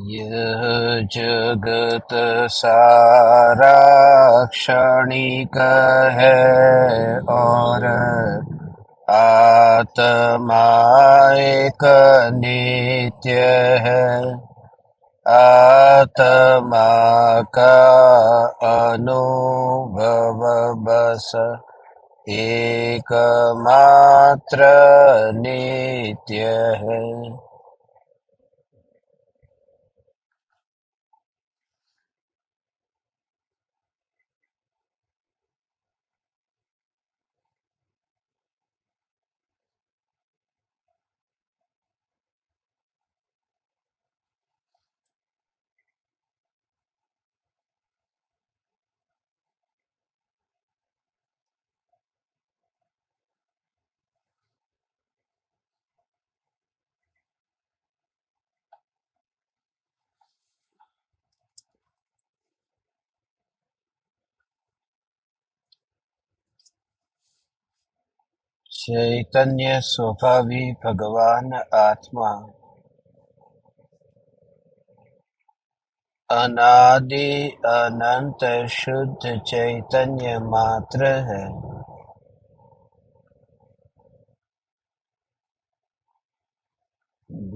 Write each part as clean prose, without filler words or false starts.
यह जगत सारा क्षणिक है और आत्मा एक नित्य है। आत्मा का अनुभव बस एकमात्र नित्य है। चैतन्य स्वभावी भगवान आत्मा अनादि अनंत शुद्ध चैतन्य मात्र है।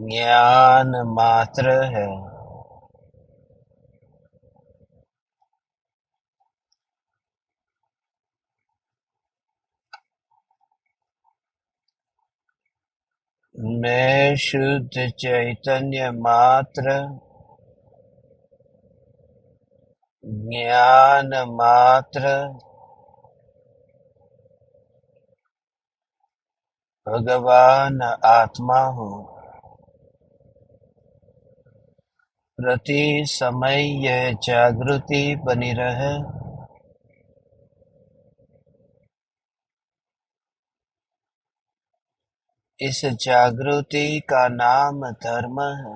ज्ञान मात्र है। मैं शुद्ध चैतन्य मात्र, ज्ञान मात्र, भगवान आत्मा हूँ। प्रति समय यह जागृति बनी रहे, इस जागृति का नाम धर्म है।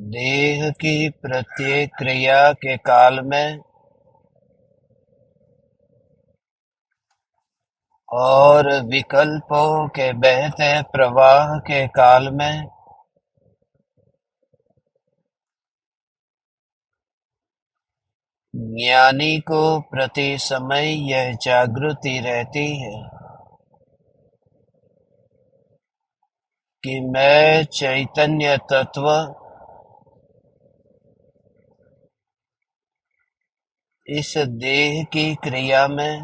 देह की प्रत्येक क्रिया के काल में और विकल्पों के बहते प्रवाह के काल में ज्ञानी को प्रति समय यह जागृति रहती है कि मैं चैतन्य तत्व इस देह की क्रिया में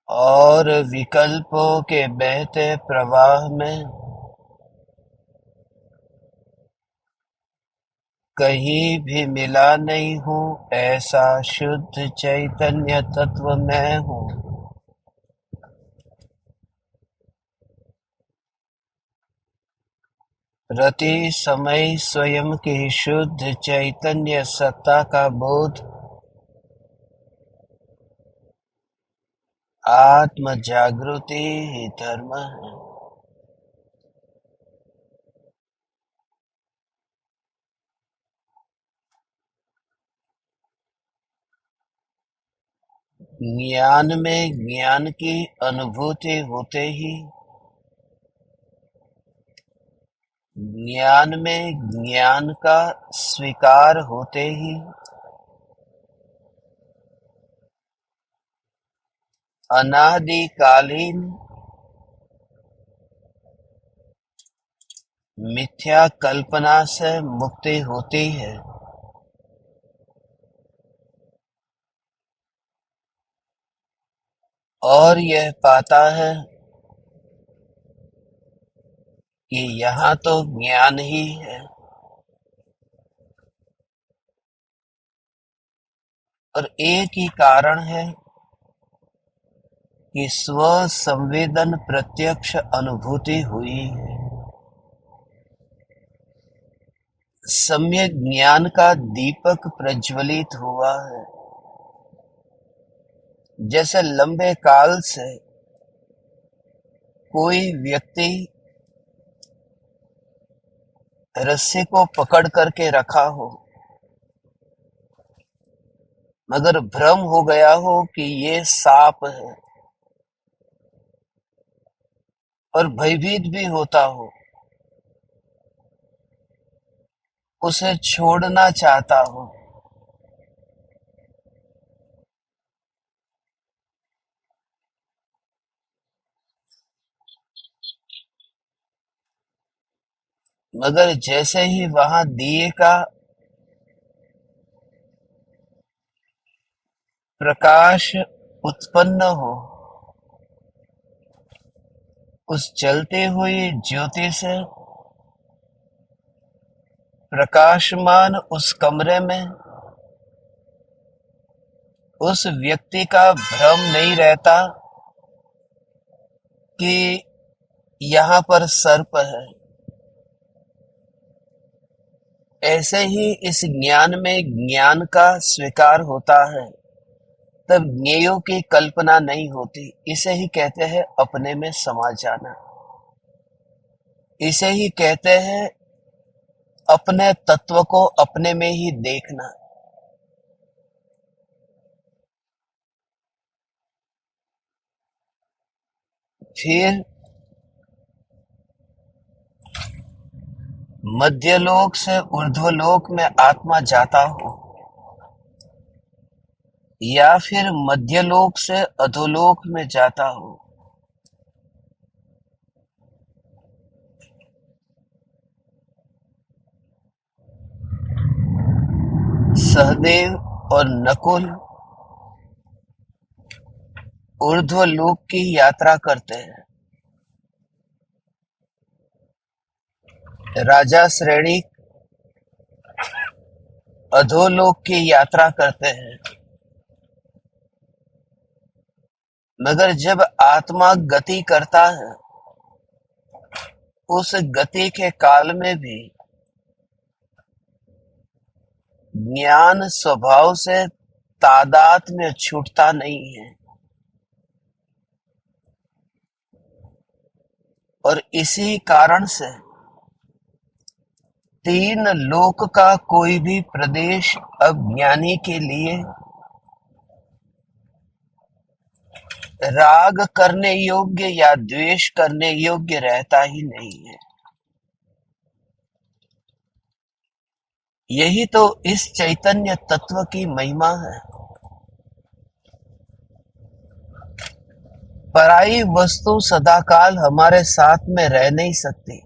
और विकल्पों के बहते प्रवाह में कहीं भी मिला नहीं हूँ। ऐसा शुद्ध चैतन्य तत्व मैं हूँ। प्रति समय स्वयं की शुद्ध चैतन्य सत्ता का बोध आत्म जागृति ही धर्म है। ज्ञान में ज्ञान की अनुभूति होते ही, ज्ञान में ज्ञान का स्वीकार होते ही अनादिकालीन मिथ्या कल्पना से मुक्ति होती है। और यह पाता है कि यहाँ तो ज्ञान ही है और एक ही कारण है कि स्व संवेदन प्रत्यक्ष अनुभूति हुई है। सम्यक ज्ञान का दीपक प्रज्वलित हुआ है। जैसे लंबे काल से कोई व्यक्ति रस्सी को पकड़ करके रखा हो मगर भ्रम हो गया हो कि ये सांप है और भयभीत भी होता हो, उसे छोड़ना चाहता हो, मगर जैसे ही वहां दिए का प्रकाश उत्पन्न हो, उस जलती हुई ज्योति से प्रकाशमान उस कमरे में उस व्यक्ति का भ्रम नहीं रहता कि यहाँ पर सर्प है। ऐसे ही इस ज्ञान में ज्ञान का स्वीकार होता है, तब ज्ञेयों की कल्पना नहीं होती। इसे ही कहते हैं अपने में समा जाना। इसे ही कहते हैं अपने तत्व को अपने में ही देखना। फिर मध्यलोक से ऊर्ध्वलोक में आत्मा जाता हो, या फिर मध्यलोक से अधोलोक में जाता हो, सहदेव और नकुल ऊर्ध्वलोक की यात्रा करते हैं। राजा श्रेणी अधोलोक की यात्रा करते हैं। मगर जब आत्मा गति करता है, उस गति के काल में भी ज्ञान स्वभाव से तादात्म्य में छूटता नहीं है, और इसी कारण से तीन लोक का कोई भी प्रदेश अज्ञानी के लिए राग करने योग्य या द्वेष करने योग्य रहता ही नहीं है। यही तो इस चैतन्य तत्व की महिमा है। पराई वस्तु सदाकाल हमारे साथ में रह नहीं सकती,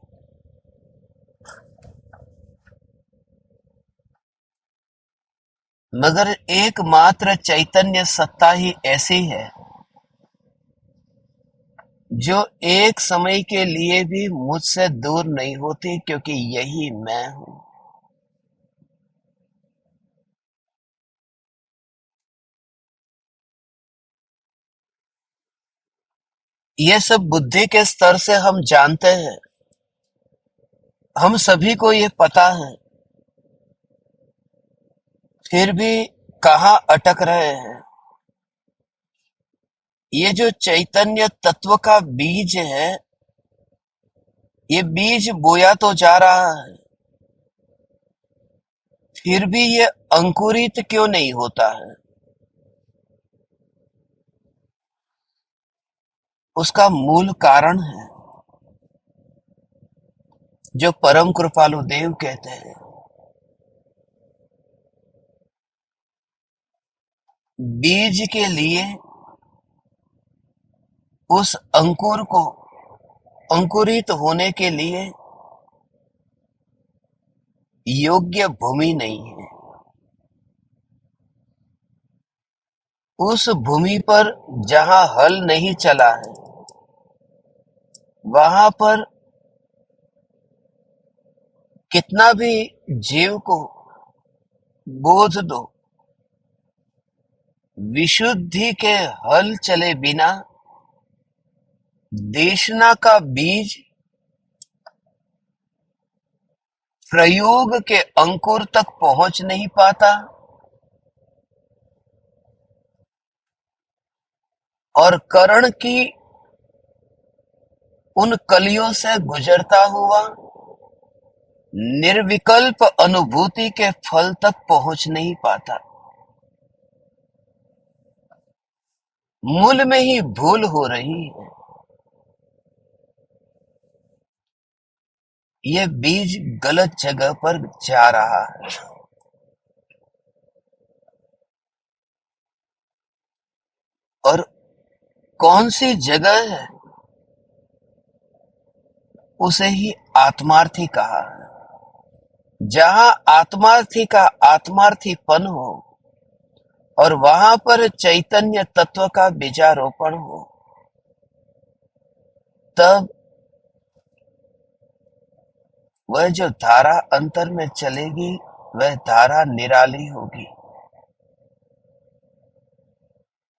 मगर एकमात्र चैतन्य सत्ता ही ऐसी है जो एक समय के लिए भी मुझसे दूर नहीं होती, क्योंकि यही मैं हूं। ये सब बुद्धि के स्तर से हम जानते हैं, हम सभी को ये पता है, फिर भी कहाँ अटक रहे हैं। ये जो चैतन्य तत्व का बीज है, ये बीज बोया तो जा रहा है, फिर भी ये अंकुरित क्यों नहीं होता है? उसका मूल कारण है जो परम कृपालु देव कहते हैं, बीज के लिए उस अंकुर को अंकुरित होने के लिए योग्य भूमि नहीं है। उस भूमि पर जहां हल नहीं चला है, वहां पर कितना भी जीव को बोध दो, विशुद्धि के हल चले बिना देशना का बीज प्रयोग के अंकुर तक पहुंच नहीं पाता, और कर्ण की उन कलियों से गुजरता हुआ निर्विकल्प अनुभूति के फल तक पहुंच नहीं पाता। मूल में ही भूल हो रही है। ये बीज गलत जगह पर जा रहा है। और कौन सी जगह है, उसे ही आत्मार्थी कहा है। जहां आत्मार्थी का आत्मार्थीपन हो और वहां पर चैतन्य तत्व का बीजारोपण हो, तब वह जो धारा अंतर में चलेगी, वह धारा निराली होगी।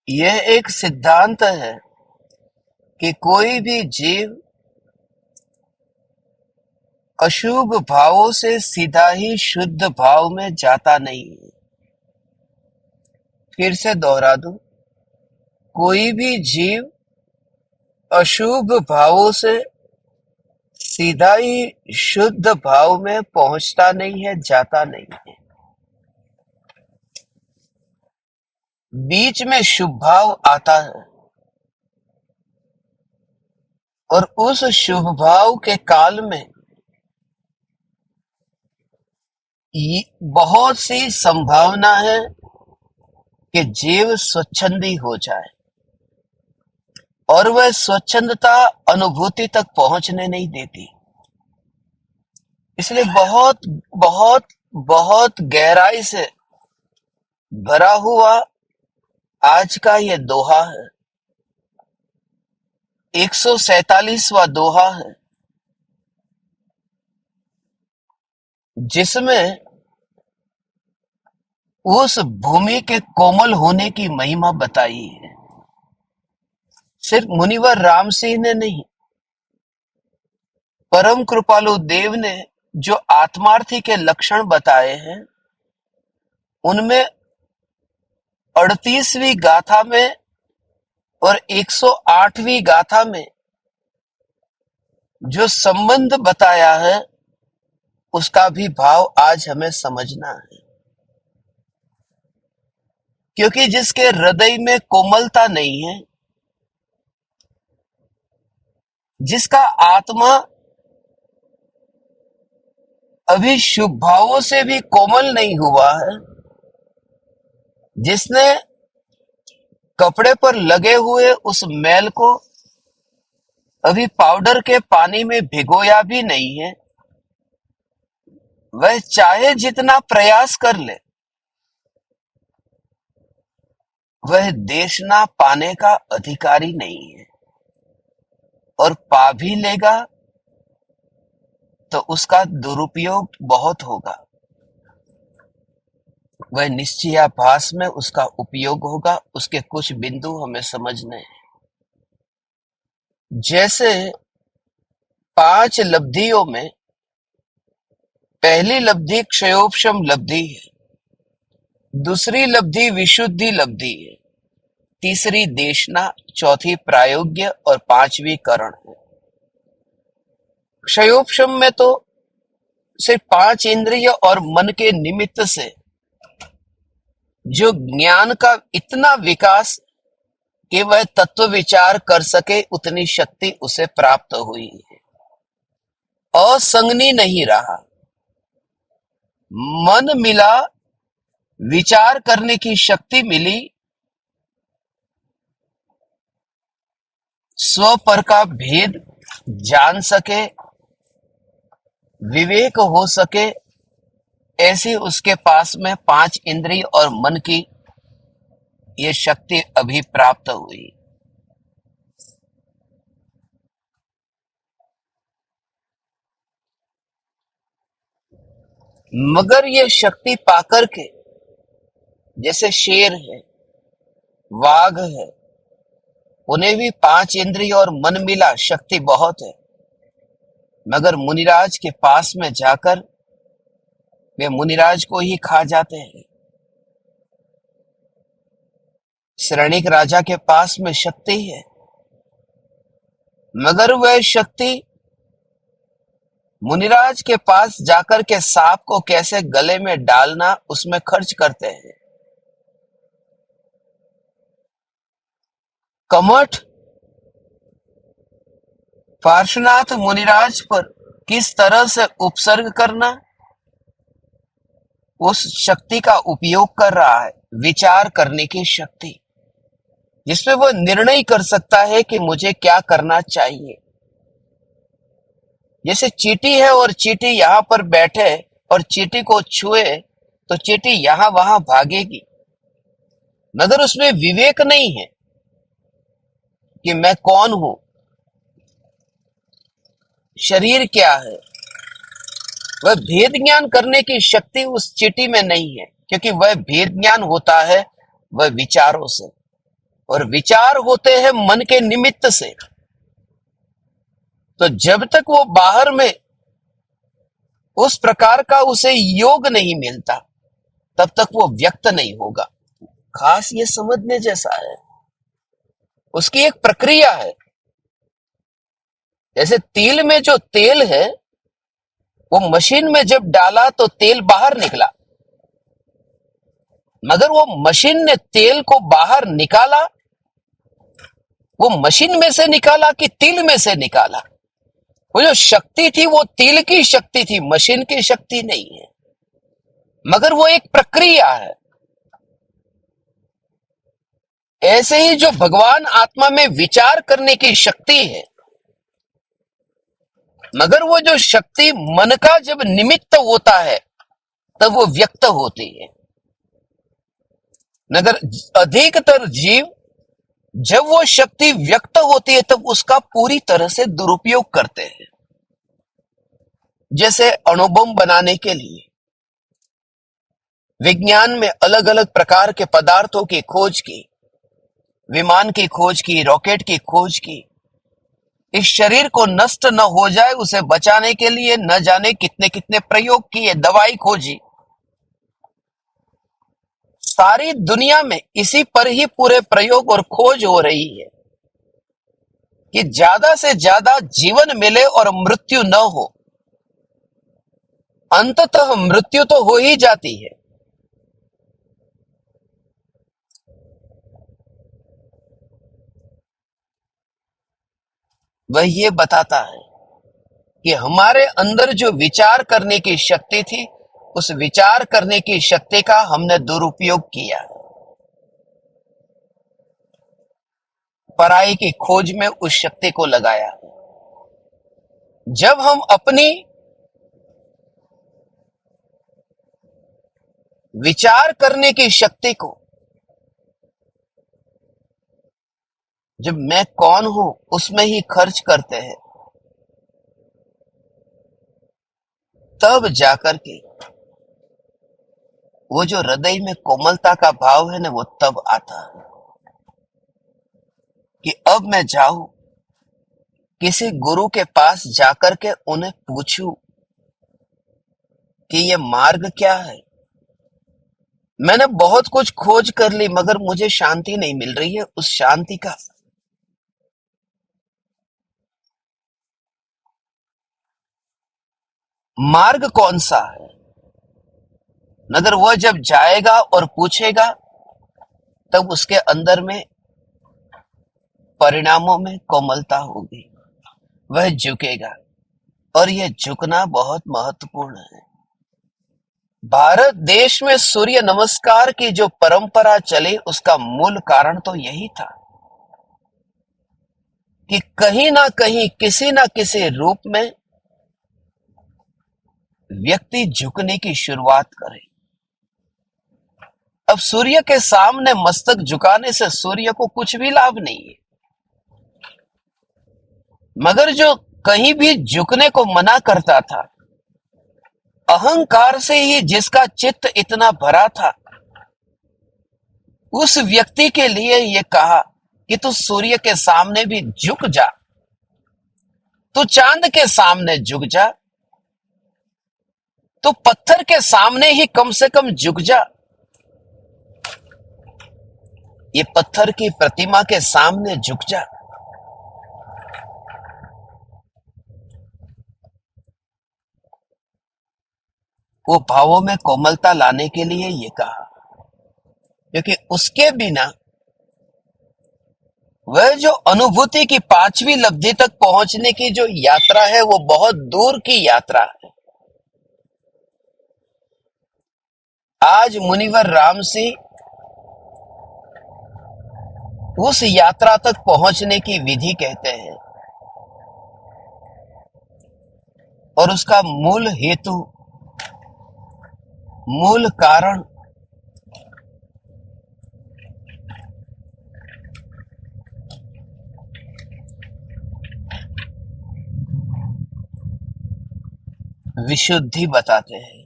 यह एक सिद्धांत है कि कोई भी जीव अशुभ भावों से सीधा ही शुद्ध भाव में जाता नहीं है। फिर से दोहरा दूं, कोई भी जीव अशुभ भावों से सीधा ही शुद्ध भाव में पहुंचता नहीं है, जाता नहीं है। बीच में शुभ भाव आता है और उस शुभ भाव के काल में बहुत सी संभावना है कि जीव स्वच्छंदी हो जाए, और वह स्वच्छंदता अनुभूति तक पहुंचने नहीं देती। इसलिए बहुत बहुत बहुत गहराई से भरा हुआ आज का ये दोहा है, 147वां दोहा है, जिसमें उस भूमि के कोमल होने की महिमा बताई है। सिर्फ मुनिवर राम सिंह ने नहीं, परम कृपालु देव ने जो आत्मार्थी के लक्षण बताए हैं, उनमें 38वीं गाथा में और 108वीं गाथा में जो संबंध बताया है, उसका भी भाव आज हमें समझना है। क्योंकि जिसके हृदय में कोमलता नहीं है, जिसका आत्मा अभी शुभ भावों से भी कोमल नहीं हुआ है, जिसने कपड़े पर लगे हुए उस मैल को अभी पाउडर के पानी में भिगोया भी नहीं है, वह चाहे जितना प्रयास कर ले, वह देशना पाने का अधिकारी नहीं है। और पा भी लेगा तो उसका दुरुपयोग बहुत होगा। वह निश्चयाभास में उसका उपयोग होगा। उसके कुछ बिंदु हमें समझने हैं। जैसे 5 लब्धियों में पहली लब्धि क्षयोपशम लब्धि है, दूसरी लब्धि विशुद्धि लब्धि है, तीसरी देशना, चौथी प्रायोग्य और 5वीं करण है। क्षयोपशम में तो सिर्फ 5 इंद्रिय और मन के निमित्त से जो ज्ञान का इतना विकास कि वह तत्व विचार कर सके, उतनी शक्ति उसे प्राप्त हुई है। असंगनी नहीं रहा, मन मिला, विचार करने की शक्ति मिली, स्व पर का भेद जान सके, विवेक हो सके, ऐसी उसके पास में 5 इंद्रिय और मन की ये शक्ति अभी प्राप्त हुई। मगर ये शक्ति पाकर के, जैसे शेर है, वाघ है, उन्हें भी 5 इंद्रिय और मन मिला, शक्ति बहुत है, मगर मुनिराज के पास में जाकर वे मुनिराज को ही खा जाते हैं। श्रेणिक राजा के पास में शक्ति है, मगर वह शक्ति मुनिराज के पास जाकर के सांप को कैसे गले में डालना, उसमें खर्च करते हैं। कमठ पार्श्वनाथ मुनिराज पर किस तरह से उपसर्ग करना, उस शक्ति का उपयोग कर रहा है, विचार करने की शक्ति, जिसमें वो निर्णय कर सकता है कि मुझे क्या करना चाहिए। जैसे चींटी है और चींटी यहां पर बैठे और चींटी को छुए तो चींटी यहां वहां भागेगी, मगर उसमें विवेक नहीं है कि मैं कौन हूं, शरीर क्या है। वह भेद ज्ञान करने की शक्ति उस चींटी में नहीं है, क्योंकि वह भेद ज्ञान होता है वह विचारों से, और विचार होते हैं मन के निमित्त से। तो जब तक वो बाहर में उस प्रकार का उसे योग नहीं मिलता, तब तक वो व्यक्त नहीं होगा। खास ये समझने जैसा है, उसकी एक प्रक्रिया है। जैसे तिल में जो तेल है, वो मशीन में जब डाला तो तेल बाहर निकला, मगर वो मशीन ने तेल को बाहर निकाला, वो मशीन में से निकाला कि तिल में से निकाला। वो जो शक्ति थी वो तिल की शक्ति थी, मशीन की शक्ति नहीं है, मगर वो एक प्रक्रिया है। ऐसे ही जो भगवान आत्मा में विचार करने की शक्ति है, मगर वो जो शक्ति मन का जब निमित्त होता है तब वो व्यक्त होती है। मगर अधिकतर जीव जब वो शक्ति व्यक्त होती है तब उसका पूरी तरह से दुरुपयोग करते हैं। जैसे अणुबम बनाने के लिए विज्ञान में अलग अलग प्रकार के पदार्थों की खोज की, विमान की खोज की, रॉकेट की खोज की। इस शरीर को नष्ट न हो जाए उसे बचाने के लिए न जाने कितने कितने प्रयोग किए, दवाई खोजी। सारी दुनिया में इसी पर ही पूरे प्रयोग और खोज हो रही है कि ज्यादा से ज्यादा जीवन मिले और मृत्यु न हो। अंततः मृत्यु तो हो ही जाती है। वह ये बताता है कि हमारे अंदर जो विचार करने की शक्ति थी, उस विचार करने की शक्ति का हमने दुरुपयोग किया, पराई की खोज में उस शक्ति को लगाया। जब हम अपनी विचार करने की शक्ति को, जब मैं कौन हूं उसमें ही खर्च करते हैं, तब जाकर के वो जो हृदय में कोमलता का भाव है ना, वो तब आता है कि अब मैं जाऊं किसी गुरु के पास जाकर के उन्हें पूछूं कि ये मार्ग क्या है। मैंने बहुत कुछ खोज कर ली मगर मुझे शांति नहीं मिल रही है। उस शांति का मार्ग कौन सा है। मगर वह जब जाएगा और पूछेगा, तब उसके अंदर में परिणामों में कोमलता होगी, वह झुकेगा। और यह झुकना बहुत महत्वपूर्ण है। भारत देश में सूर्य नमस्कार की जो परंपरा चली, उसका मूल कारण तो यही था कि कहीं ना कहीं किसी ना किसी रूप में व्यक्ति झुकने की शुरुआत करे। अब सूर्य के सामने मस्तक झुकाने से सूर्य को कुछ भी लाभ नहीं है, मगर जो कहीं भी झुकने को मना करता था, अहंकार से ही जिसका चित्त इतना भरा था, उस व्यक्ति के लिए ये कहा कि तू सूर्य के सामने भी झुक जा, तू चांद के सामने झुक जा, तू पत्थर के सामने ही कम से कम झुक जा, ये पत्थर की प्रतिमा के सामने झुक जा। वो भावों में कोमलता लाने के लिए ये कहा, क्योंकि उसके बिना वह जो अनुभूति की पांचवी लब्धि तक पहुंचने की जो यात्रा है वो बहुत दूर की यात्रा है। आज मुनिवर राम सिंह उस यात्रा तक पहुंचने की विधि कहते हैं और उसका मूल हेतु, मूल कारण विशुद्धि बताते हैं।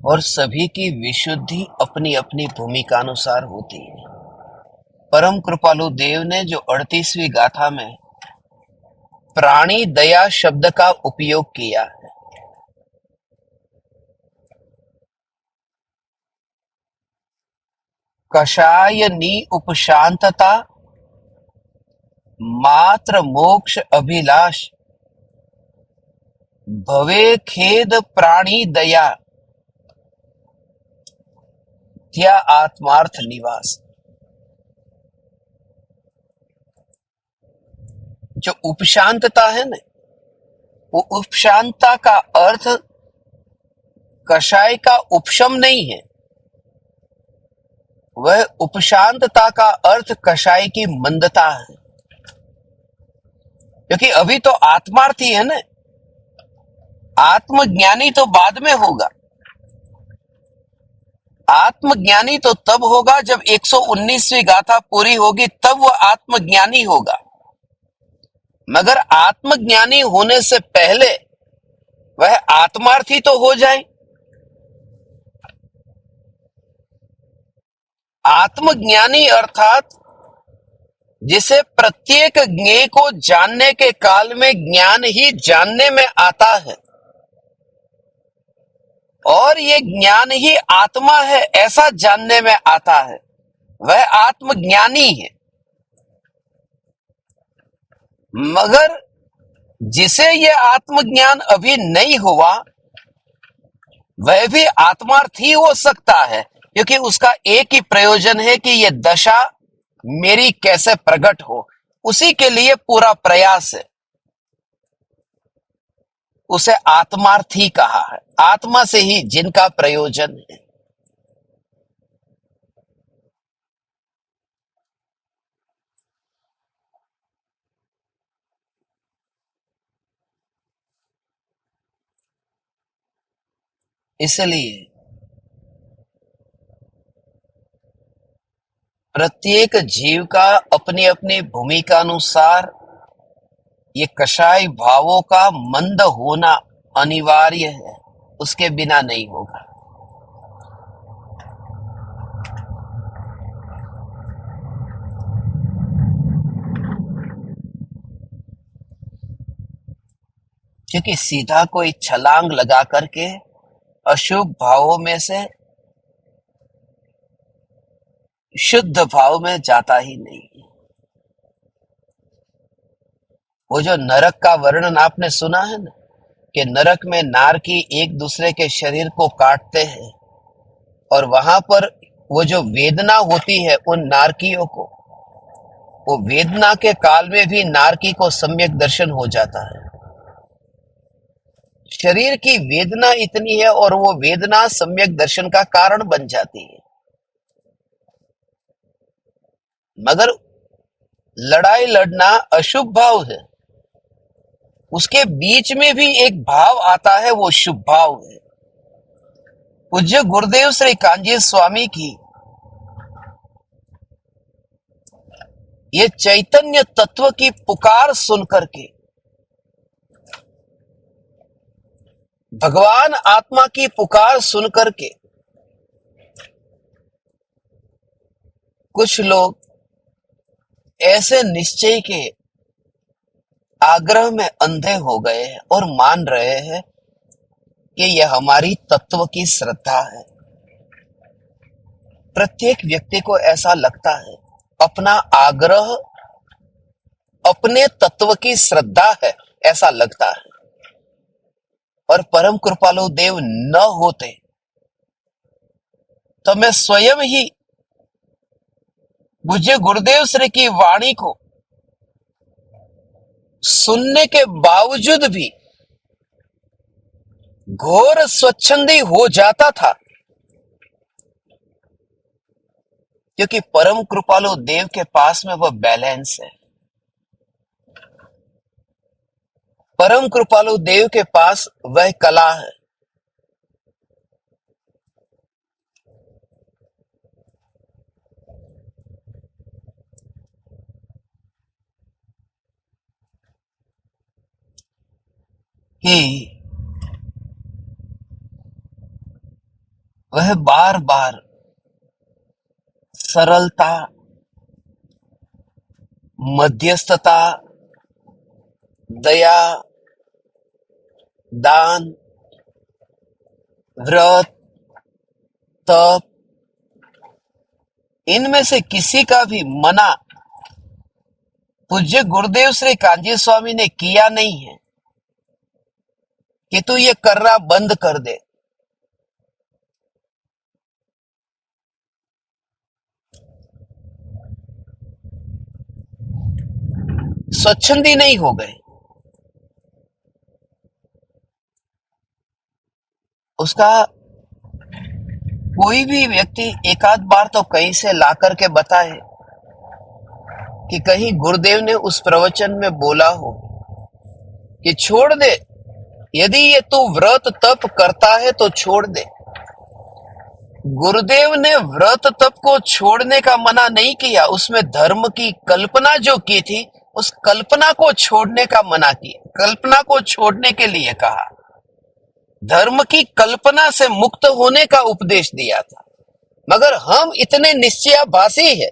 और सभी की विशुद्धि अपनी अपनी भूमिका अनुसार होती है। परम कृपालु देव ने जो 38वीं गाथा में प्राणी दया शब्द का उपयोग किया है, कषाय नी उपशांतता मात्र मोक्ष अभिलाष भवे खेद प्राणी दया त्या आत्मार्थ निवास। जो उपशांतता है ना, वो उपशांतता का अर्थ कषाय का उपशम नहीं है। वह उपशांतता का अर्थ कषाय की मंदता है, क्योंकि अभी तो आत्मार्थी है ना। आत्मज्ञानी तो बाद में होगा। आत्मज्ञानी तो तब होगा जब 119वीं गाथा पूरी होगी, तब वह आत्मज्ञानी होगा। मगर आत्मज्ञानी होने से पहले वह आत्मार्थी तो हो जाए। आत्मज्ञानी अर्थात जिसे प्रत्येक ज्ञेय को जानने के काल में ज्ञान ही जानने में आता है और ये ज्ञान ही आत्मा है ऐसा जानने में आता है, वह आत्मज्ञानी है। मगर जिसे यह आत्मज्ञान अभी नहीं हुआ, वह भी आत्मार्थी हो सकता है, क्योंकि उसका एक ही प्रयोजन है कि यह दशा मेरी कैसे प्रकट हो, उसी के लिए पूरा प्रयास है। उसे आत्मार्थी कहा है, आत्मा से ही जिनका प्रयोजन है। इसलिए प्रत्येक जीव का अपनी अपनी भूमिका अनुसार ये कषाय भावों का मंद होना अनिवार्य है, उसके बिना नहीं होगा। क्योंकि सीधा कोई छलांग लगा करके अशुभ भावों में से शुद्ध भाव में जाता ही नहीं। वो जो नरक का वर्णन आपने सुना है ना, कि नरक में नारकी एक दूसरे के शरीर को काटते हैं और वहां पर वो जो वेदना होती है उन नारकियों को, वो वेदना के काल में भी नारकी को सम्यक दर्शन हो जाता है। शरीर की वेदना इतनी है और वो वेदना सम्यक दर्शन का कारण बन जाती है। मगर लड़ाई लड़ना अशुभ भाव है, उसके बीच में भी एक भाव आता है, वो शुभ भाव है। पूज्य गुरुदेव श्री कांजी स्वामी की ये चैतन्य तत्व की पुकार सुनकर के, भगवान आत्मा की पुकार सुनकर के कुछ लोग ऐसे निश्चय के आग्रह में अंधे हो गए हैं और मान रहे हैं कि यह हमारी तत्व की श्रद्धा है। प्रत्येक व्यक्ति को ऐसा लगता है, अपना आग्रह अपने तत्व की श्रद्धा है, ऐसा लगता है। और परम कृपालु देव न होते तो मैं स्वयं ही मुझे गुरुदेव श्री की वाणी को सुनने के बावजूद भी घोर स्वच्छंदी हो जाता था, क्योंकि परम कृपालु देव के पास में वह बैलेंस है। परम कृपालु देव के पास वह कला है कि वह बार बार सरलता, मध्यस्थता, दया, दान, व्रत, तप, इनमें से किसी का भी मना पूज्य गुरुदेव श्री कांजी स्वामी ने किया नहीं है कि तू ये करना बंद कर दे। स्वच्छंदी नहीं हो गए। उसका कोई भी व्यक्ति एक आध बार तो कहीं से ला करके बताए कि कहीं गुरुदेव ने उस प्रवचन में बोला हो कि छोड़ दे, यदि ये तू व्रत तप करता है तो छोड़ दे। गुरुदेव ने व्रत तप को छोड़ने का मना नहीं किया, उसमें धर्म की कल्पना जो की थी उस कल्पना को छोड़ने का मना किया, कल्पना को छोड़ने के लिए कहा, धर्म की कल्पना से मुक्त होने का उपदेश दिया था। मगर हम इतने निश्चयाभासी है,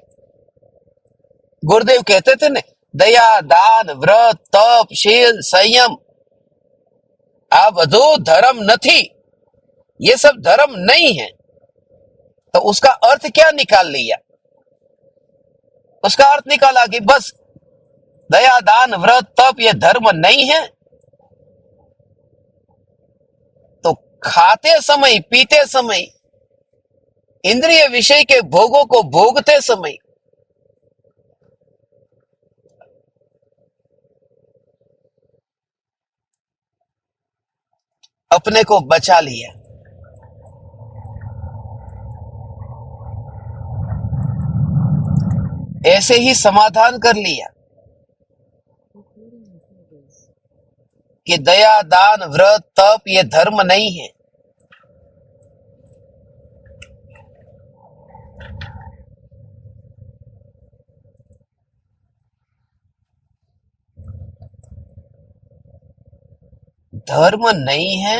गुरुदेव कहते थे ना, दया, दान, व्रत, तप, शील, संयम आ बधु धर्म नहीं, ये सब धर्म नहीं है। तो उसका अर्थ क्या निकाल लिया? उसका अर्थ निकाला कि बस दया, दान, व्रत, तप ये धर्म नहीं है। तो खाते समय, पीते समय, इंद्रिय विषय के भोगों को भोगते समय अपने को बचा लिया। ऐसे ही समाधान कर लिया कि दया, दान, व्रत, तप ये धर्म नहीं है। धर्म नहीं है,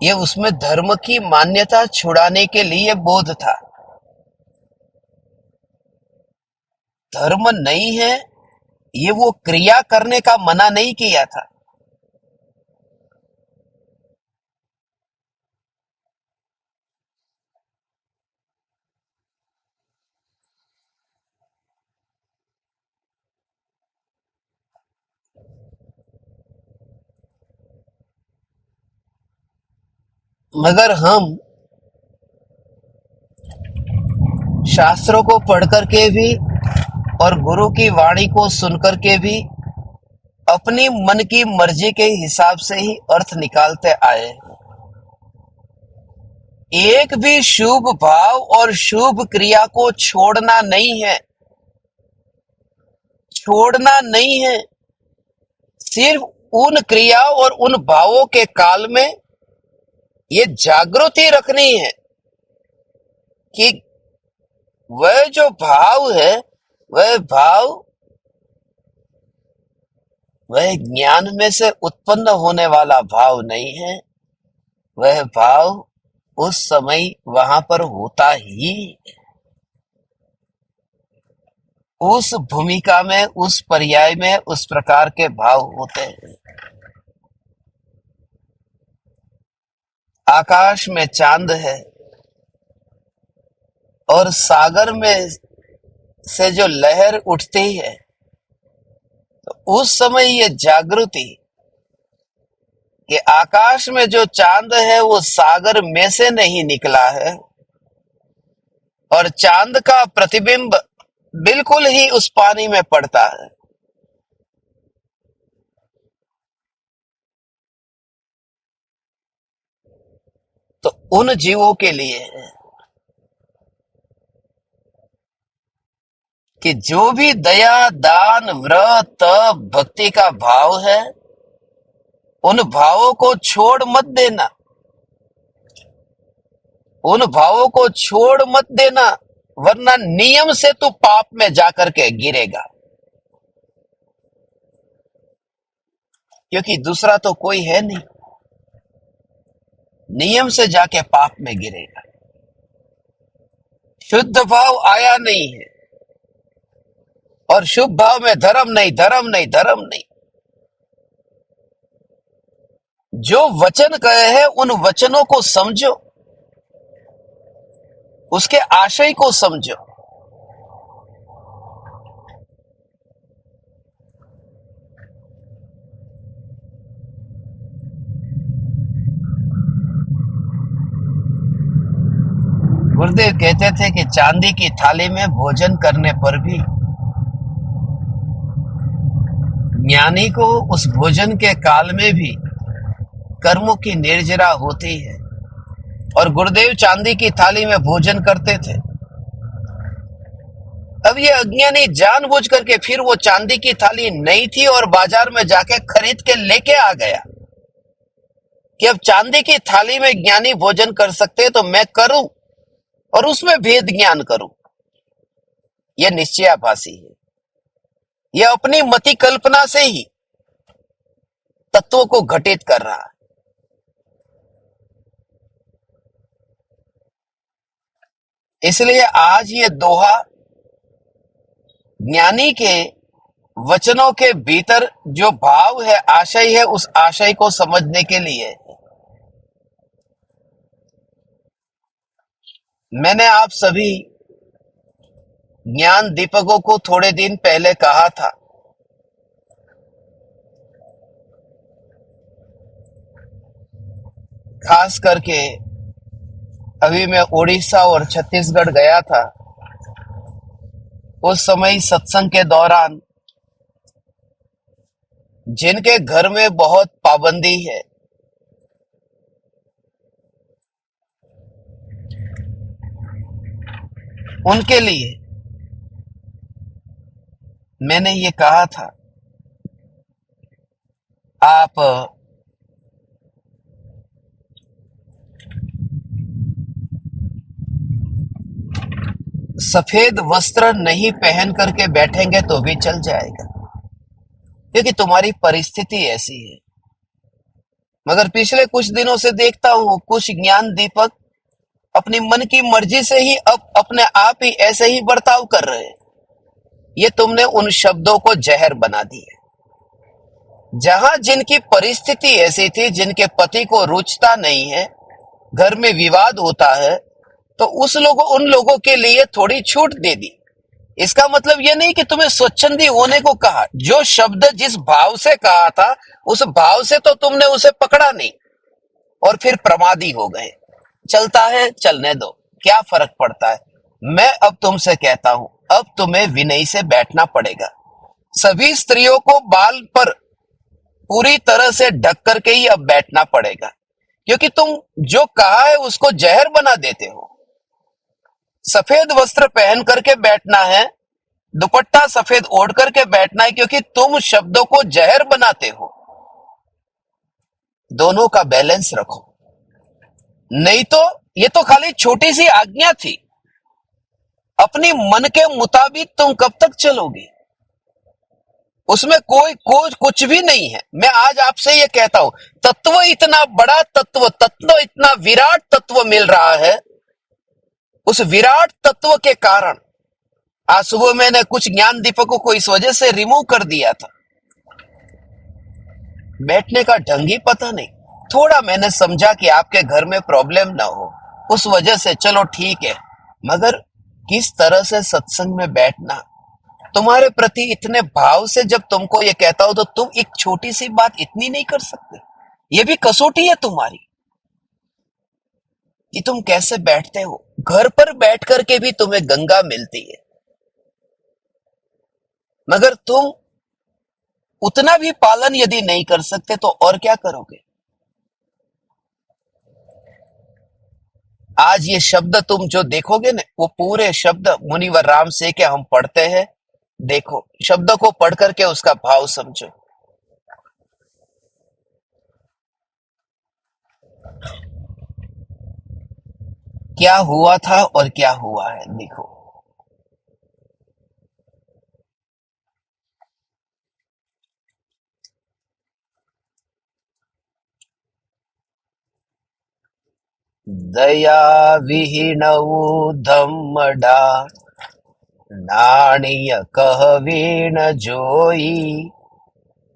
ये उसमें धर्म की मान्यता छुड़ाने के लिए बोध था। धर्म नहीं है, ये वो क्रिया करने का मना नहीं किया था। मगर हम शास्त्रों को पढ़ करके भी और गुरु की वाणी को सुनकर के भी अपनी मन की मर्जी के हिसाब से ही अर्थ निकालते आए। एक भी शुभ भाव और शुभ क्रिया को छोड़ना नहीं है, छोड़ना नहीं है। सिर्फ उन क्रिया और उन भावों के काल में ये जागृति रखनी है कि वह जो भाव है, वह भाव वह ज्ञान में से उत्पन्न होने वाला भाव नहीं है। वह भाव उस समय वहां पर होता ही, उस भूमिका में, उस पर्याय में उस प्रकार के भाव होते हैं। आकाश में चांद है और सागर में से जो लहर उठती है, तो उस समय ये जागृति कि आकाश में जो चांद है वो सागर में से नहीं निकला है, और चांद का प्रतिबिंब बिल्कुल ही उस पानी में पड़ता है। तो उन जीवों के लिए कि जो भी दया, दान, व्रत, तप, भक्ति का भाव है, उन भावों को छोड़ मत देना। उन भावों को छोड़ मत देना, वरना नियम से तू पाप में जाकर के गिरेगा। क्योंकि दूसरा तो कोई है नहीं, नियम से जाके पाप में गिरेगा। शुद्ध भाव आया नहीं है, और शुभ भाव में धर्म नहीं, धर्म नहीं, धर्म नहीं। जो वचन कहे हैं उन वचनों को समझो, उसके आशय को समझो। गुरुदेव कहते थे कि चांदी की थाली में भोजन करने पर भी ज्ञानी को उस भोजन के काल में भी कर्मों की निर्जरा होती है। और गुरुदेव चांदी की थाली में भोजन करते थे। अब ये अज्ञानी जानबूझ करके फिर वो चांदी की थाली नहीं थी और बाजार में जाके खरीद के लेके आ गया कि अब चांदी की थाली में ज्ञानी भोजन कर सकते तो मैं करूं और उसमें भेद ज्ञान करूं। यह निश्चयाभासी है। यह अपनी मति कल्पना से ही तत्वों को घटित कर रहा है। इसलिए आज ये दोहा ज्ञानी के वचनों के भीतर जो भाव है, आशय है, उस आशय को समझने के लिए। मैंने आप सभी ज्ञान दीपकों को थोड़े दिन पहले कहा था, खास करके अभी मैं उड़ीसा और छत्तीसगढ़ गया था। उस समय सत्संग के दौरान जिनके घर में बहुत पाबंदी है, उनके लिए मैंने ये कहा था, आप सफेद वस्त्र नहीं पहन करके बैठेंगे तो भी चल जाएगा, क्योंकि तुम्हारी परिस्थिति ऐसी है। मगर पिछले कुछ दिनों से देखता हूं कुछ ज्ञान दीपक अपनी मन की मर्जी से ही अब अपने आप ही ऐसे ही बर्ताव कर रहे हैं। ये तुमने उन शब्दों को जहर बना दिया। जहां जिनकी परिस्थिति ऐसी थी, जिनके पति को रुचता नहीं है, घर में विवाद होता है, तो उन लोगों के लिए थोड़ी छूट दे दी। इसका मतलब यह नहीं कि तुम्हें स्वच्छंदी होने को कहा। जो शब्द जिस भाव से कहा था, उस भाव से तो तुमने उसे पकड़ा नहीं और फिर प्रमादी हो गए। चलता है, चलने दो, क्या फर्क पड़ता है। मैं अब तुमसे कहता हूं, अब तुम्हें विनय से बैठना पड़ेगा। सभी स्त्रियों को बाल पर पूरी तरह से ढक करके ही अब बैठना पड़ेगा, क्योंकि तुम जो कहा है उसको जहर बना देते हो। सफेद वस्त्र पहन करके बैठना है, दुपट्टा सफेद ओढ़ करके बैठना है, क्योंकि तुम शब्दों को जहर बनाते हो। दोनों का बैलेंस रखो, नहीं तो ये तो खाली छोटी सी आज्ञा थी। अपनी मन के मुताबिक तुम कब तक चलोगे? उसमें कोई कुछ भी नहीं है। मैं आज आपसे ये कहता हूं, तत्व इतना बड़ा तत्व इतना विराट तत्व मिल रहा है। उस विराट तत्व के कारण आज सुबह मैंने कुछ ज्ञान दीपकों को इस वजह से रिमूव कर दिया था। बैठने का ढंग ही पता नहीं। थोड़ा मैंने समझा कि आपके घर में प्रॉब्लम ना हो, उस वजह से चलो ठीक है। मगर किस तरह से सत्संग में बैठना, तुम्हारे प्रति इतने भाव से जब तुमको ये कहता हो, तो तुम एक छोटी सी बात इतनी नहीं कर सकते। ये भी कसौटी है तुम्हारी। कि तुम कैसे बैठते हो। घर पर बैठ करके भी तुम्हें गंगा मिलती है, मगर तुम उतना भी पालन यदि नहीं कर सकते तो और क्या करोगे। आज ये शब्द तुम जो देखोगे ना, वो पूरे शब्द मुनिवर राम से के हम पढ़ते हैं। देखो, शब्द को पढ़ करके उसका भाव समझो। क्या हुआ था और क्या हुआ है, देखो। दया विहीनऊ धम्मडा, नाणिय कहवीन जोई,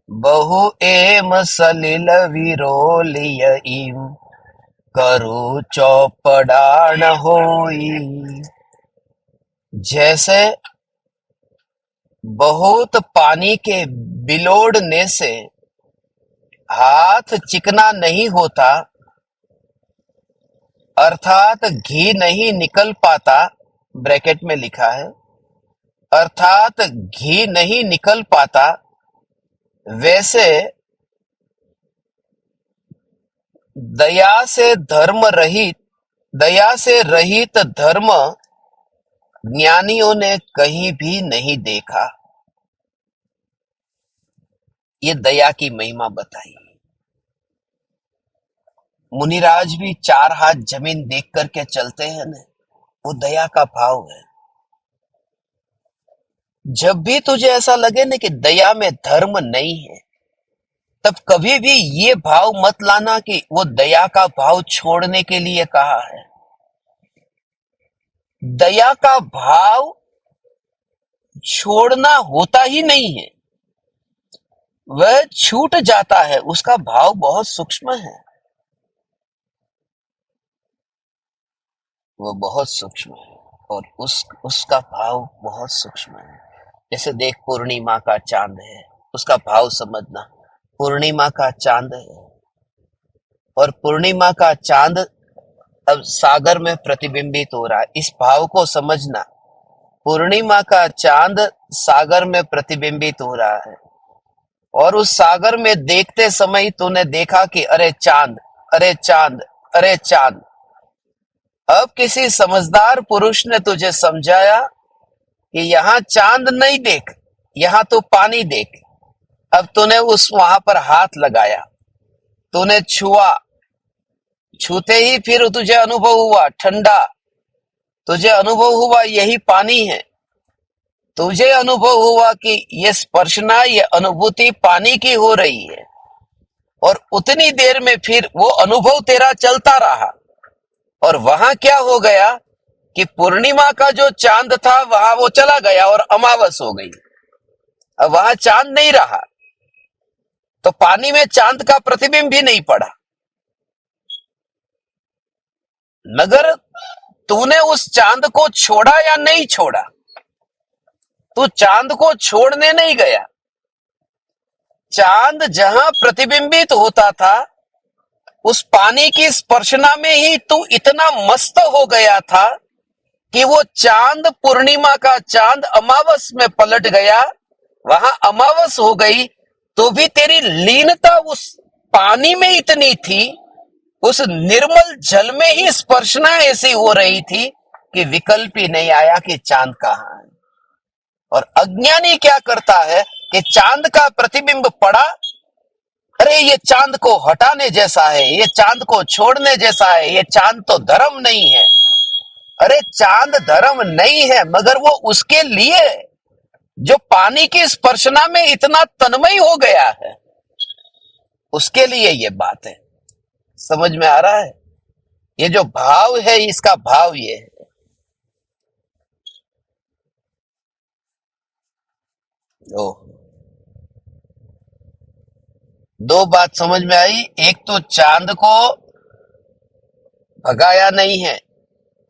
बहु एम सलिल विरोलिय इम, करु चौपड़ा न होई। जैसे बहुत पानी के बिलोड़ने से हाथ चिकना नहीं होता, अर्थात घी नहीं निकल पाता, ब्रैकेट में लिखा है, अर्थात घी नहीं निकल पाता, वैसे दया से रहित धर्म ज्ञानियों ने कहीं भी नहीं देखा। ये दया की महिमा बताई। मुनिराज भी 4 हाथ जमीन देख करके चलते हैं ना, वो दया का भाव है। जब भी तुझे ऐसा लगे ना कि दया में धर्म नहीं है, तब कभी भी ये भाव मत लाना कि वो दया का भाव छोड़ने के लिए कहा है। दया का भाव छोड़ना होता ही नहीं है, वह छूट जाता है। उसका भाव बहुत सूक्ष्म है, वो बहुत सूक्ष्म है, और उसका भाव बहुत सूक्ष्म है। जैसे देख, पूर्णिमा का चांद है, उसका भाव समझना। पूर्णिमा का चांद है, और पूर्णिमा का चांद अब सागर में प्रतिबिंबित हो रहा है। इस भाव को समझना। पूर्णिमा का चांद सागर में प्रतिबिंबित हो रहा है, और उस सागर में देखते समय तूने देखा कि अरे चांद, अरे चांद, अरे चांद। अब किसी समझदार पुरुष ने तुझे समझाया कि यहाँ चांद नहीं देख, यहाँ तो पानी देख। अब तूने उस वहां पर हाथ लगाया, तूने छुआ, छूते ही फिर तुझे अनुभव हुआ ठंडा, तुझे अनुभव हुआ यही पानी है, तुझे अनुभव हुआ कि ये स्पर्शना, ये अनुभूति पानी की हो रही है। और उतनी देर में फिर वो अनुभव तेरा चलता रहा, और वहां क्या हो गया कि पूर्णिमा का जो चांद था वहां वो चला गया और अमावस हो गई। अब वहां चांद नहीं रहा, तो पानी में चांद का प्रतिबिंब भी नहीं पड़ा। मगर तूने उस चांद को छोड़ा या नहीं छोड़ा? तू चांद को छोड़ने नहीं गया। चांद जहां प्रतिबिंबित होता था, उस पानी की स्पर्शना में ही तू इतना मस्त हो गया था कि वो चांद, पूर्णिमा का चांद अमावस में पलट गया, वहां अमावस हो गई, तो भी तेरी लीनता उस पानी में इतनी थी, उस निर्मल जल में ही स्पर्शना ऐसी हो रही थी कि विकल्प ही नहीं आया कि चांद कहां है। और अज्ञानी क्या करता है कि चांद का प्रतिबिंब पड़ा, अरे ये चांद को हटाने जैसा है, ये चांद को छोड़ने जैसा है, ये चांद तो धर्म नहीं है। अरे चांद धर्म नहीं है, मगर वो उसके लिए जो पानी की स्पर्शना में इतना तन्मय हो गया है, उसके लिए ये बात है। समझ में आ रहा है? ये जो भाव है, इसका भाव ये है। ओ, 2 बात समझ में आई। एक तो चांद को भगाया नहीं है,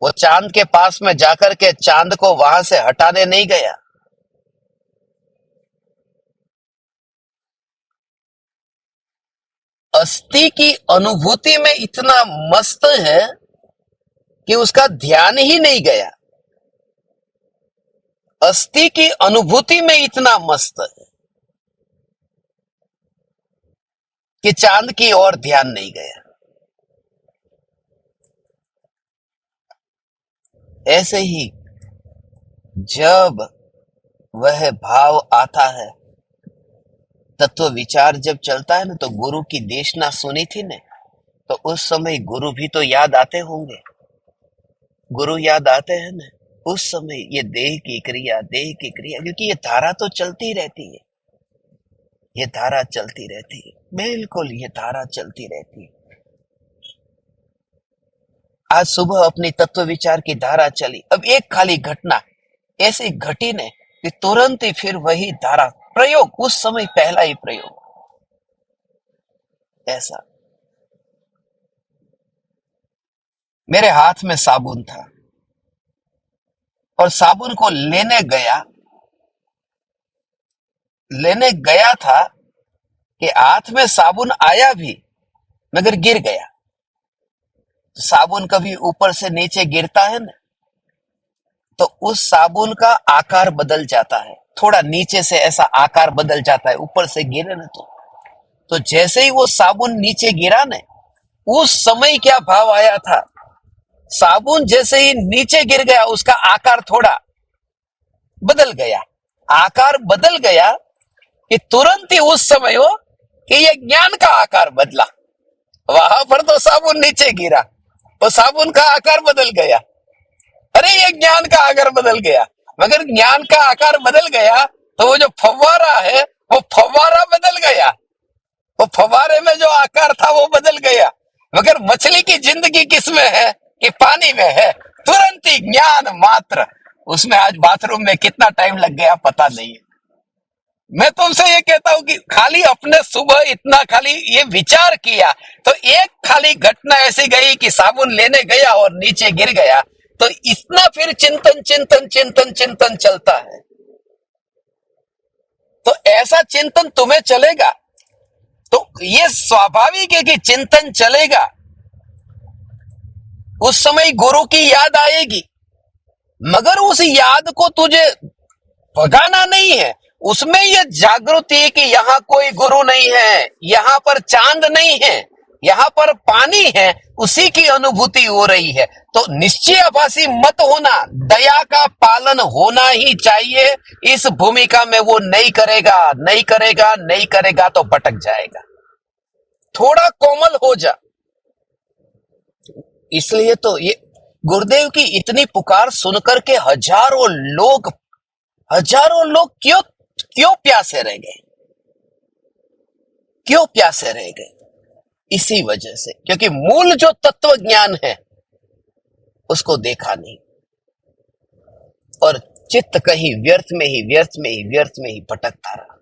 वो चांद के पास में जाकर के चांद को वहां से हटाने नहीं गया। अस्थि की अनुभूति में इतना मस्त है कि उसका ध्यान ही नहीं गया, अस्थि की अनुभूति में इतना मस्त है कि चांद की ओर ध्यान नहीं गया। ऐसे ही जब वह भाव आता है, तत्व विचार जब चलता है ना, तो गुरु की देशना सुनी थी ने, तो उस समय गुरु भी तो याद आते होंगे, गुरु याद आते हैं ना। उस समय ये देह की क्रिया, क्योंकि ये धारा तो चलती रहती है, ये धारा चलती रहती है, बिल्कुल ये धारा चलती रहती है। आज सुबह अपनी तत्व विचार की धारा चली, अब एक खाली घटना ऐसी घटी ने कि तुरंत ही फिर वही धारा प्रयोग, उस समय पहला ही प्रयोग ऐसा। मेरे हाथ में साबुन था और साबुन को लेने गया था कि हाथ में साबुन आया भी मगर गिर गया। साबुन कभी ऊपर से नीचे गिरता है ना, तो उस साबुन का आकार बदल जाता है, थोड़ा नीचे से ऐसा आकार बदल जाता है, ऊपर से गिरे ना तो जैसे ही वो साबुन नीचे गिरा ने, उस समय क्या भाव आया था, साबुन जैसे ही नीचे गिर गया उसका आकार थोड़ा बदल गया, आकार बदल गया कि तुरंत ही उस समय हो कि ये ज्ञान का आकार बदला। वहां पर तो साबुन नीचे गिरा, तो साबुन का आकार बदल गया, अरे ये ज्ञान का आकार बदल गया, मगर ज्ञान का आकार बदल गया तो वो जो फव्वारा है वो फव्वारा बदल गया, वो फव्वारे में जो आकार था वो बदल गया। मगर मछली की जिंदगी किसमें है कि पानी में है, तुरंत ही ज्ञान मात्र उसमें। आज बाथरूम में कितना टाइम लग गया पता नहीं है। मैं तुमसे ये कहता हूं कि खाली अपने सुबह इतना खाली ये विचार किया तो एक खाली घटना ऐसी गई कि साबुन लेने गया और नीचे गिर गया, तो इतना फिर चिंतन चिंतन चिंतन चिंतन चलता है। तो ऐसा चिंतन तुम्हें चलेगा तो ये स्वाभाविक है कि चिंतन चलेगा, उस समय गुरु की याद आएगी, मगर उस याद को तुझे भगाना नहीं है, उसमें यह जागृति है कि यहां कोई गुरु नहीं है, यहां पर चांद नहीं है, यहां पर पानी है, उसी की अनुभूति हो रही है। तो निश्चयाभासी मत होना, दया का पालन होना ही चाहिए। इस भूमिका में वो नहीं करेगा, नहीं करेगा, नहीं करेगा तो भटक जाएगा। थोड़ा कोमल हो जा। इसलिए तो ये गुरुदेव की इतनी पुकार सुनकर के हजारों लोग क्यों प्यासे रह गए, क्यों प्यासे रह गए? इसी वजह से, क्योंकि मूल जो तत्व ज्ञान है उसको देखा नहीं, और चित्त कहीं व्यर्थ में ही भटकता रहा।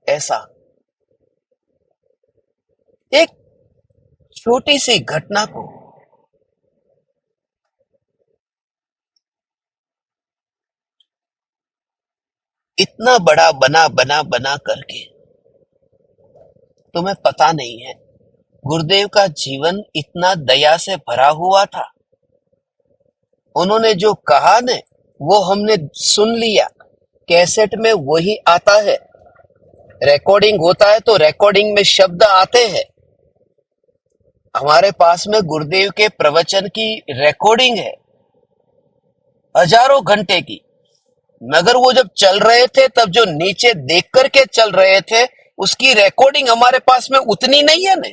ऐसा एक छोटी सी घटना को इतना बड़ा बना करके तुम्हें पता नहीं है। गुरुदेव का जीवन इतना दया से भरा हुआ था, उन्होंने जो कहा ने वो हमने सुन लिया, कैसेट में वही आता है, रिकॉर्डिंग होता है तो रिकॉर्डिंग में शब्द आते हैं। हमारे पास में गुरुदेव के प्रवचन की रिकॉर्डिंग है हजारों घंटे की, मगर वो जब चल रहे थे तब जो नीचे देख करके चल रहे थे उसकी रिकॉर्डिंग हमारे पास में उतनी नहीं है ने,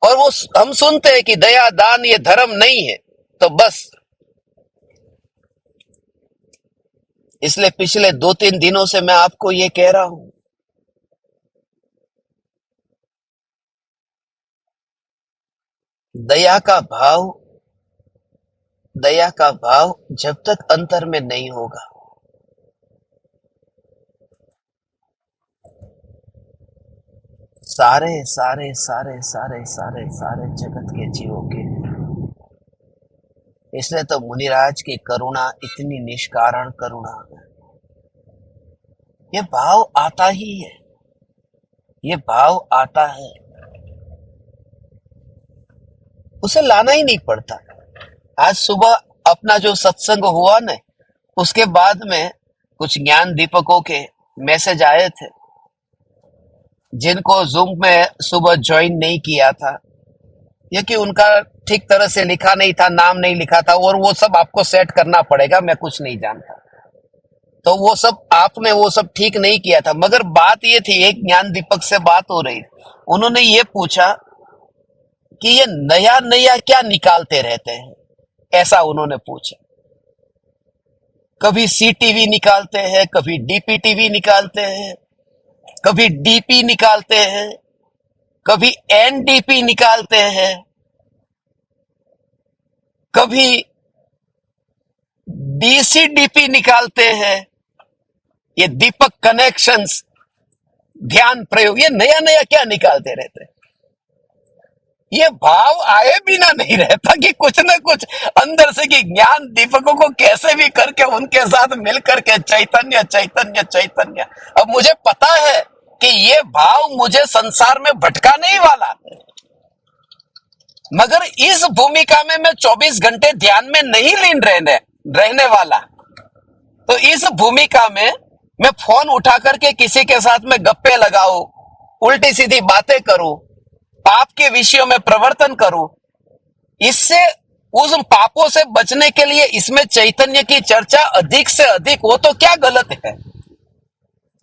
और वो हम सुनते हैं कि दया दान ये धर्म नहीं है, तो बस इसलिए पिछले 2-3 दिनों से मैं आपको ये कह रहा हूं, दया का भाव जब तक अंतर में नहीं होगा, सारे जगत के जीवों के, इसलिए तो मुनिराज की करुणा इतनी निष्कारण करुणा है। ये भाव आता ही है, ये भाव आता है। उसे लाना ही नहीं पड़ता। आज सुबह अपना जो सत्संग हुआ न, उसके बाद में कुछ ज्ञान दीपकों के मैसेज आए थे, जिनको जूम में सुबह ज्वाइन नहीं किया था, या कि उनका ठीक तरह से लिखा नहीं था, नाम नहीं लिखा था, और वो सब आपको सेट करना पड़ेगा, मैं कुछ नहीं जानता। तो वो सब आपने वो सब ठीक नहीं किया था। मगर बात ये थी, एक ज्ञान दीपक से बात हो रही, उन्होंने ये पूछा कि ये नया नया क्या निकालते रहते हैं, ऐसा उन्होंने पूछा। कभी सीटीवी निकालते हैं, कभी डीपीटीवी निकालते हैं, कभी डीपी निकालते हैं, कभी एनडीपी निकालते हैं, कभी डीसीडीपी निकालते हैं। ये दीपक कनेक्शंस, ध्यान प्रयोग, ये नया नया क्या निकालते रहते हैं। ये भाव आए बिना नहीं रहता कि कुछ न कुछ अंदर से, कि ज्ञान दीपकों को कैसे भी करके उनके साथ मिल करके चैतन्य चैतन्य चैतन्य। अब मुझे पता है कि ये भाव मुझे संसार में भटकाने ही वाला है, मगर इस भूमिका में मैं 24 घंटे ध्यान में नहीं लीन रहने वाला। तो इस भूमिका में मैं फोन उठा करके किसी के साथ में गप्पे लगाऊं, उल्टी सीधी बातें करूं, पाप के विषयों में प्रवर्तन करूं, इससे उस पापों से बचने के लिए इसमें चैतन्य की चर्चा अधिक से अधिक हो तो क्या गलत है।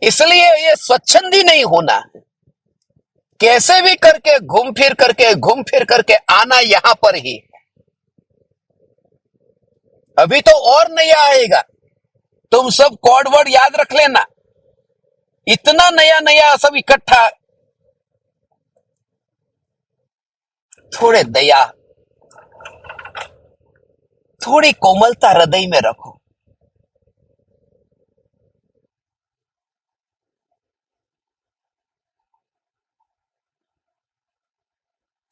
इसलिए ये स्वच्छंदी नहीं होना है, कैसे भी करके घूम फिर करके आना यहां पर ही। अभी तो और नया आएगा, तुम सब कोड वर्ड याद रख लेना, इतना नया नया सब इकट्ठा। थोड़े दया, थोड़ी कोमलता हृदय में रखो।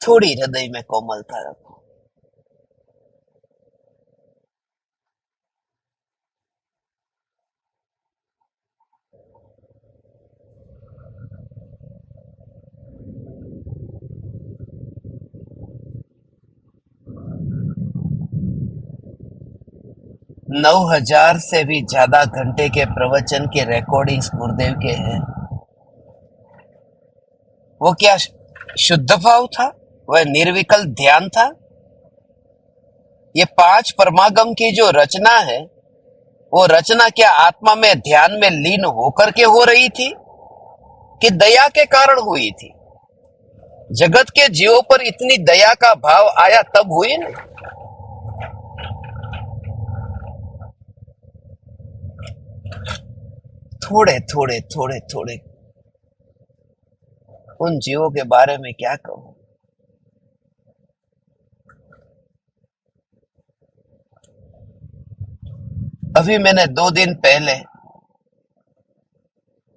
थोड़ी हृदय में कोमलता रखो। नौ 9,000 से भी ज्यादा घंटे के प्रवचन के रिकॉर्डिंग्स गुरुदेव के हैं। वो क्या शुद्ध भाव था, वह निर्विकल्प ध्यान था। ये 5 परमागम की जो रचना है, वो रचना क्या आत्मा में ध्यान में लीन होकर के हो रही थी कि दया के कारण हुई थी। जगत के जीवों पर इतनी दया का भाव आया तब हुई ना। थोड़े थोड़े थोड़े थोड़े उन जीवों के बारे में क्या कहूं। अभी मैंने 2 दिन पहले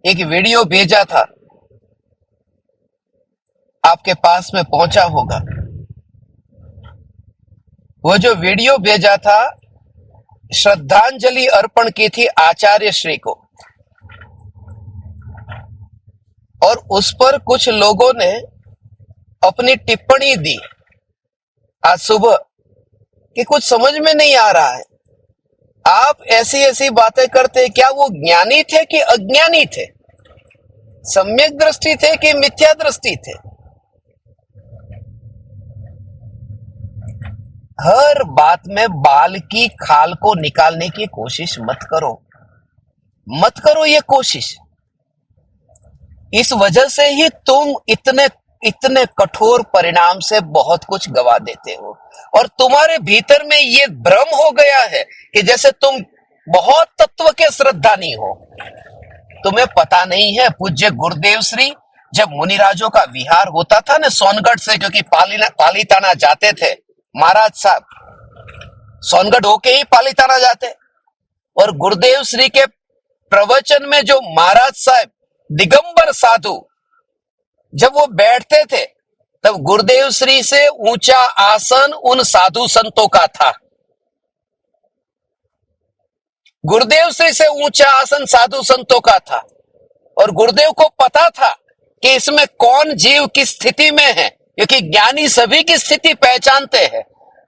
एक वीडियो भेजा था, आपके पास में पहुंचा होगा। वो जो वीडियो भेजा था, श्रद्धांजलि अर्पण की थी आचार्य श्री को, और उस पर कुछ लोगों ने अपनी टिप्पणी दी आज सुबह कि कुछ समझ में नहीं आ रहा है, आप ऐसी ऐसी बातें करते, क्या वो ज्ञानी थे कि अज्ञानी थे, सम्यक दृष्टि थे कि मिथ्या दृष्टि थे। हर बात में बाल की खाल को निकालने की कोशिश मत करो ये कोशिश। इस वजह से ही तुम इतने कठोर परिणाम से बहुत कुछ गवा देते हो, और तुम्हारे भीतर में ये भ्रम हो गया है कि जैसे तुम बहुत तत्व के श्रद्धानी हो। तुम्हें पता नहीं है, पूज्य गुरुदेव श्री जब मुनिराजों का विहार होता था ना सोनगढ़ से, क्योंकि पालीताना जाते थे महाराज साहब, सोनगढ़ होके ही पालीताना जाते, और गुरुदेव श्री के प्रवचन में जो महाराज साहब दिगंबर साधु जब वो बैठते थे, तब गुरुदेव श्री से ऊंचा आसन उन साधु संतों का था। गुरुदेव श्री से ऊंचा आसन साधु संतों का था, और गुरुदेव को पता था कि इसमें कौन जीव किस स्थिति में है, क्योंकि ज्ञानी सभी की स्थिति पहचानते हैं,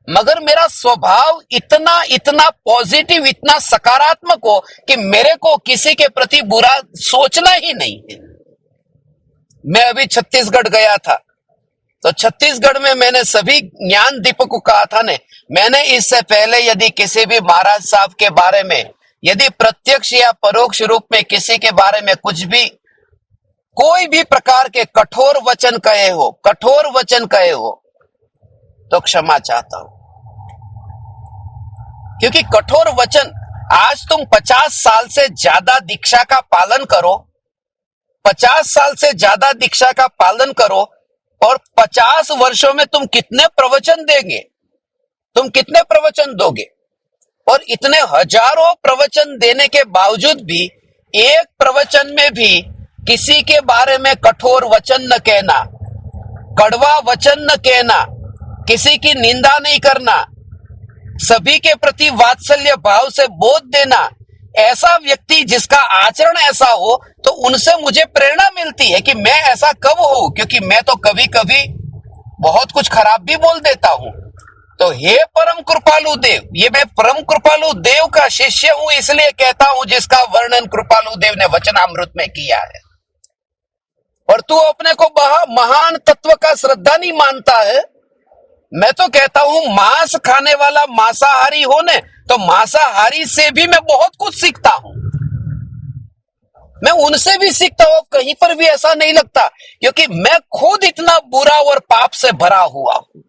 मगर मेरा स्वभाव इतना इतना पॉजिटिव, इतना सकारात्मक हो कि मेरे को किसी के प्रति बुरा सोचना ही नहीं है। मैं अभी छत्तीसगढ़ गया था, तो छत्तीसगढ़ में मैंने सभी ज्ञान दीपक को कहा था ने, मैंने इससे पहले यदि किसी भी महाराज साहब के बारे में यदि प्रत्यक्ष या परोक्ष रूप में किसी के बारे में कुछ भी कोई भी प्रकार के कठोर वचन कहे हो तो क्षमा चाहता हूं। क्योंकि कठोर वचन, आज तुम 50 साल से ज्यादा दीक्षा का पालन करो, 50 साल से ज्यादा दीक्षा का पालन करो, और 50 वर्षों में तुम कितने प्रवचन देंगे, तुम कितने प्रवचन दोगे? और इतने हजारों प्रवचन देने के बावजूद भी एक प्रवचन में भी किसी के बारे में कठोर वचन न कहना, कड़वा वचन न कहना, किसी की निंदा नहीं करना, सभी के प्रति वात्सल्य भाव से बोध देना, ऐसा व्यक्ति जिसका आचरण ऐसा हो, तो उनसे मुझे प्रेरणा मिलती है कि मैं ऐसा कब हूं, क्योंकि मैं तो कभी कभी बहुत कुछ खराब भी बोल देता हूं। तो हे परम कृपालु देव, ये मैं परम कृपालु देव का शिष्य हूं, इसलिए कहता हूं जिसका वर्णन कृपालु देव ने वचनामृत में किया है। और तू अपने को महान तत्व का श्रद्धा नहीं मानता है। मैं तो कहता हूं मांस खाने वाला मांसाहारी हो ने, तो मांसाहारी से भी मैं बहुत कुछ सीखता हूं, मैं उनसे भी सीखता हूं। कहीं पर भी ऐसा नहीं लगता, क्योंकि मैं खुद इतना बुरा और पाप से भरा हुआ हूं।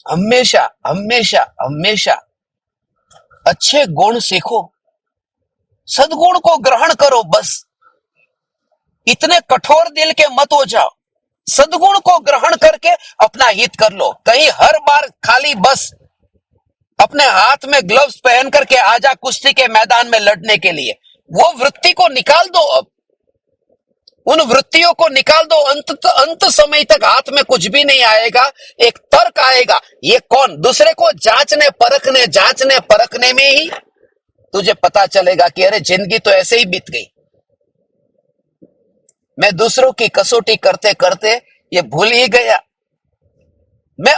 हमेशा हमेशा हमेशा अच्छे गुण सीखो, सद्गुण को ग्रहण करो। बस इतने कठोर दिल के मत हो जाओ, सद्गुण को ग्रहण करके अपना हित कर लो। कहीं हर बार खाली बस अपने हाथ में ग्लव्स पहन करके आजा कुश्ती के मैदान में लड़ने के लिए, वो वृत्ति को निकाल दो। अब उन वृत्तियों को निकाल दो। अंत समय तक हाथ में कुछ भी नहीं आएगा, एक तर्क आएगा। ये कौन? दूसरे को जांचने परखने में ही तुझे पता चलेगा कि अरे जिंदगी तो ऐसे ही बीत गई। मैं दूसरों की कसौटी करते करते ये भूल ही गया, मैं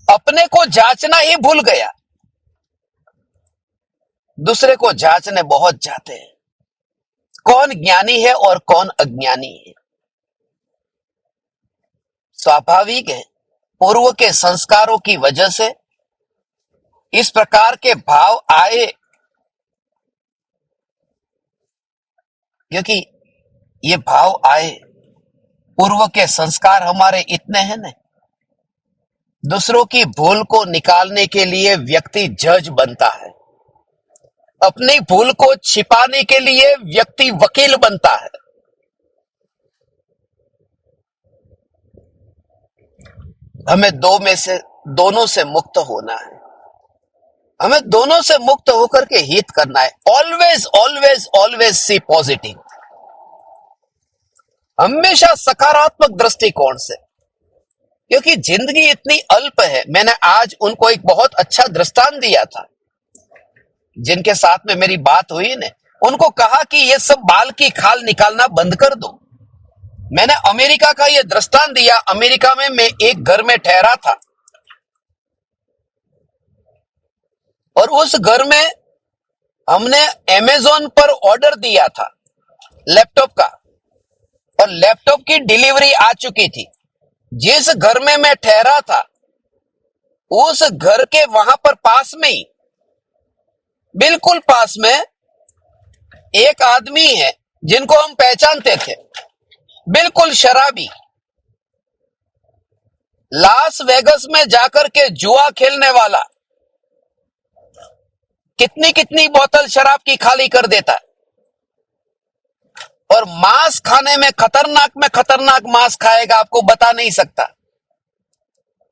अपने को जांचना ही भूल गया। दूसरे को जांचने बहुत जाते हैं, कौन ज्ञानी है और कौन अज्ञानी है। स्वाभाविक है, पूर्व के संस्कारों की वजह से इस प्रकार के भाव आए, क्योंकि ये भाव आए, पूर्व के संस्कार हमारे इतने हैं न। दूसरों की भूल को निकालने के लिए व्यक्ति जज बनता है, अपनी भूल को छिपाने के लिए व्यक्ति वकील बनता है। हमें दोनों से मुक्त होना है, हमें दोनों से मुक्त होकर के हित करना है। Always always always see positive, हमेशा सकारात्मक दृष्टिकोण से, क्योंकि जिंदगी इतनी अल्प है। मैंने आज उनको एक बहुत अच्छा दृष्टांत दिया था, जिनके साथ में मेरी बात हुई ने, उनको कहा कि ये सब बाल की खाल निकालना बंद कर दो। मैंने अमेरिका का ये दृष्टांत दिया। अमेरिका में मैं एक घर में ठहरा था, और उस घर में हमने अमेज़न पर ऑर्डर दिया था लैपटॉप का, और लैपटॉप की डिलीवरी आ चुकी थी। जिस घर में मैं ठहरा था, उस घर के वहां पर पास में ही, बिल्कुल पास में एक आदमी है जिनको हम पहचानते थे, बिल्कुल शराबी, लास वेगस में जाकर के जुआ खेलने वाला, कितनी कितनी बोतल शराब की खाली कर देता है, और मांस खाने में खतरनाक मांस खाएगा, आपको बता नहीं सकता।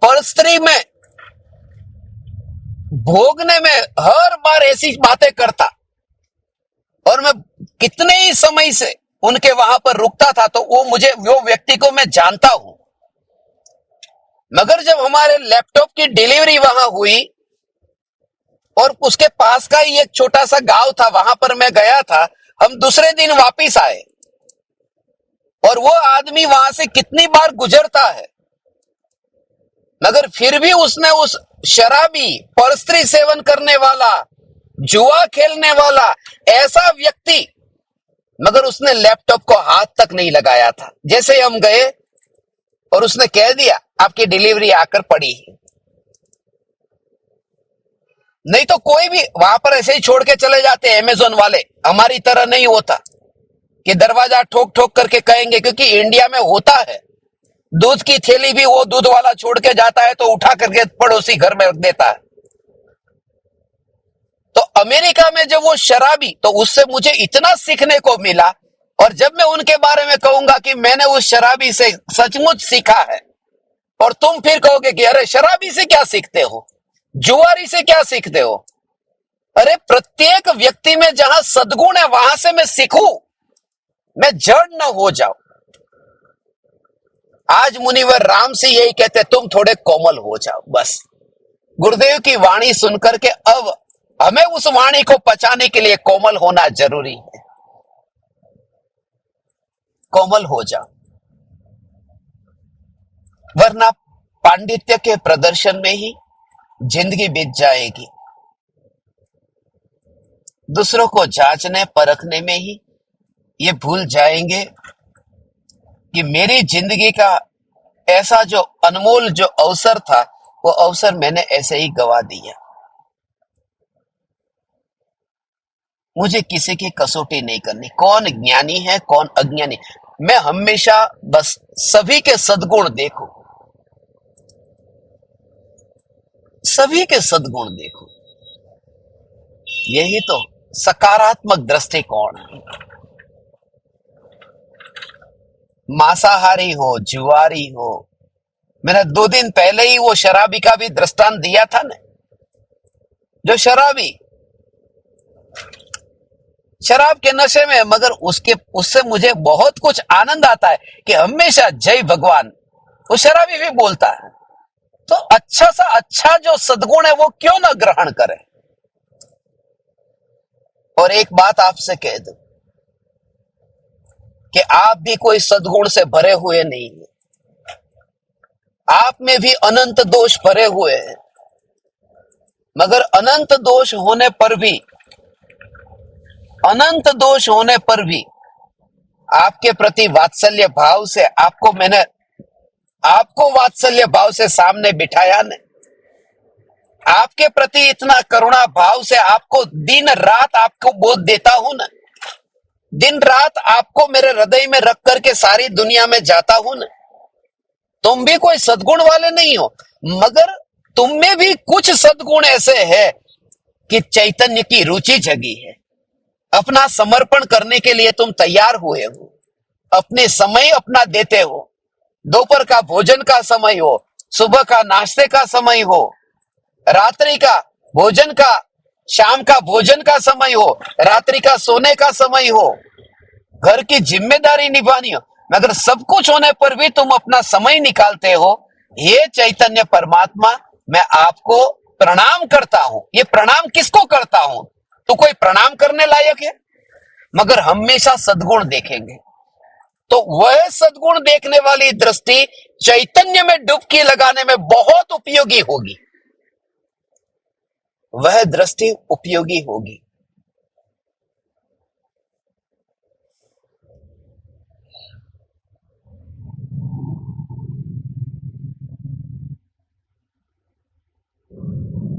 पर स्त्री में भोगने में हर बार ऐसी बातें करता, और मैं कितने ही समय से उनके वहां पर रुकता था, तो वो व्यक्ति को मैं जानता हूं। मगर जब हमारे लैपटॉप की डिलीवरी वहां हुई, और उसके पास का ही एक छोटा सा गांव था, वहां पर मैं गया था, हम दूसरे दिन वापिस आए, और वो आदमी वहां से कितनी बार गुजरता है, मगर फिर भी उसने उस शराबी, परस्त्री सेवन करने वाला, जुआ खेलने वाला ऐसा व्यक्ति, मगर उसने लैपटॉप को हाथ तक नहीं लगाया था। जैसे ही हम गए और उसने कह दिया आपकी डिलीवरी आकर पड़ी है, नहीं तो कोई भी वहां पर ऐसे ही छोड़ के चले जाते हैं अमेज़न वाले। हमारी तरह नहीं होता कि दरवाजा ठोक ठोक करके कहेंगे, क्योंकि इंडिया में होता है, दूध की थैली भी वो दूध वाला छोड़ के जाता है तो उठा करके पड़ोसी घर में रख देता है। तो अमेरिका में जब वो शराबी, तो उससे मुझे इतना सीखने को मिला। और जब मैं उनके बारे में कहूंगा कि मैंने उस शराबी से सचमुच सीखा है, और तुम फिर कहोगे कि अरे शराबी से क्या सीखते हो, जुआरी से क्या सीखते हो। अरे प्रत्येक व्यक्ति में जहां सद्गुण है वहां से मैं सीखूं, मैं जड़ न हो जाऊं। आज मुनिवर राम से यही कहते, तुम थोड़े कोमल हो जाओ बस। गुरुदेव की वाणी सुनकर के अब हमें उस वाणी को पचाने के लिए कोमल होना जरूरी है। कोमल हो जाओ, वरना पांडित्य के प्रदर्शन में ही जिंदगी बीत जाएगी। दूसरों को जांचने परखने में ही ये भूल जाएंगे कि मेरी जिंदगी का ऐसा जो अनमोल जो अवसर था, वो अवसर मैंने ऐसे ही गवा दिया। मुझे किसी की कसौटी नहीं करनी, कौन ज्ञानी है कौन अज्ञानी। मैं हमेशा बस सभी के सद्गुण देखूं, सभी के सद्गुण देखूं। यही तो सकारात्मक दृष्टिकोण है। मांसाहारी हो, जुआरी हो, मैंने 2 दिन पहले ही वो शराबी का भी दृष्टांत दिया था ना। जो शराबी शराब के नशे में, मगर उससे मुझे बहुत कुछ आनंद आता है कि हमेशा जय भगवान, वो शराबी भी बोलता है। तो अच्छा सा अच्छा जो सद्गुण है वो क्यों ना ग्रहण करें। और एक बात आपसे कह दूं कि आप भी कोई सद्गुण से भरे हुए नहीं हैं, आप में भी अनंत दोष भरे हुए हैं। मगर अनंत दोष होने पर भी आपके प्रति वात्सल्य भाव से आपको वात्सल्य भाव से सामने बिठाया ने, आपके प्रति इतना करुणा भाव से आपको दिन रात आपको बोध देता हूं ना, दिन रात आपको मेरे हृदय में रख करके सारी दुनिया में जाता हूं ना। तुम भी कोई सद्गुण वाले नहीं हो, मगर तुम में भी कुछ सद्गुण ऐसे है कि चैतन्य की रुचि जगी है। अपना समर्पण करने के लिए तुम तैयार हुए हो, अपने समय अपना देते हो। दोपहर का भोजन का समय हो, सुबह का नाश्ते का समय हो, रात्रि का भोजन का, शाम का भोजन का समय हो, रात्रि का सोने का समय हो, घर की जिम्मेदारी निभानी हो, मगर सब कुछ होने पर भी तुम अपना समय निकालते हो। ये चैतन्य परमात्मा, मैं आपको प्रणाम करता हूं। ये प्रणाम किसको करता हूं? तो कोई प्रणाम करने लायक है? मगर हमेशा सद्गुण देखेंगे, तो वह सद्गुण देखने वाली दृष्टि चैतन्य में डुबकी लगाने में बहुत उपयोगी होगी। वह दृष्टि उपयोगी होगी।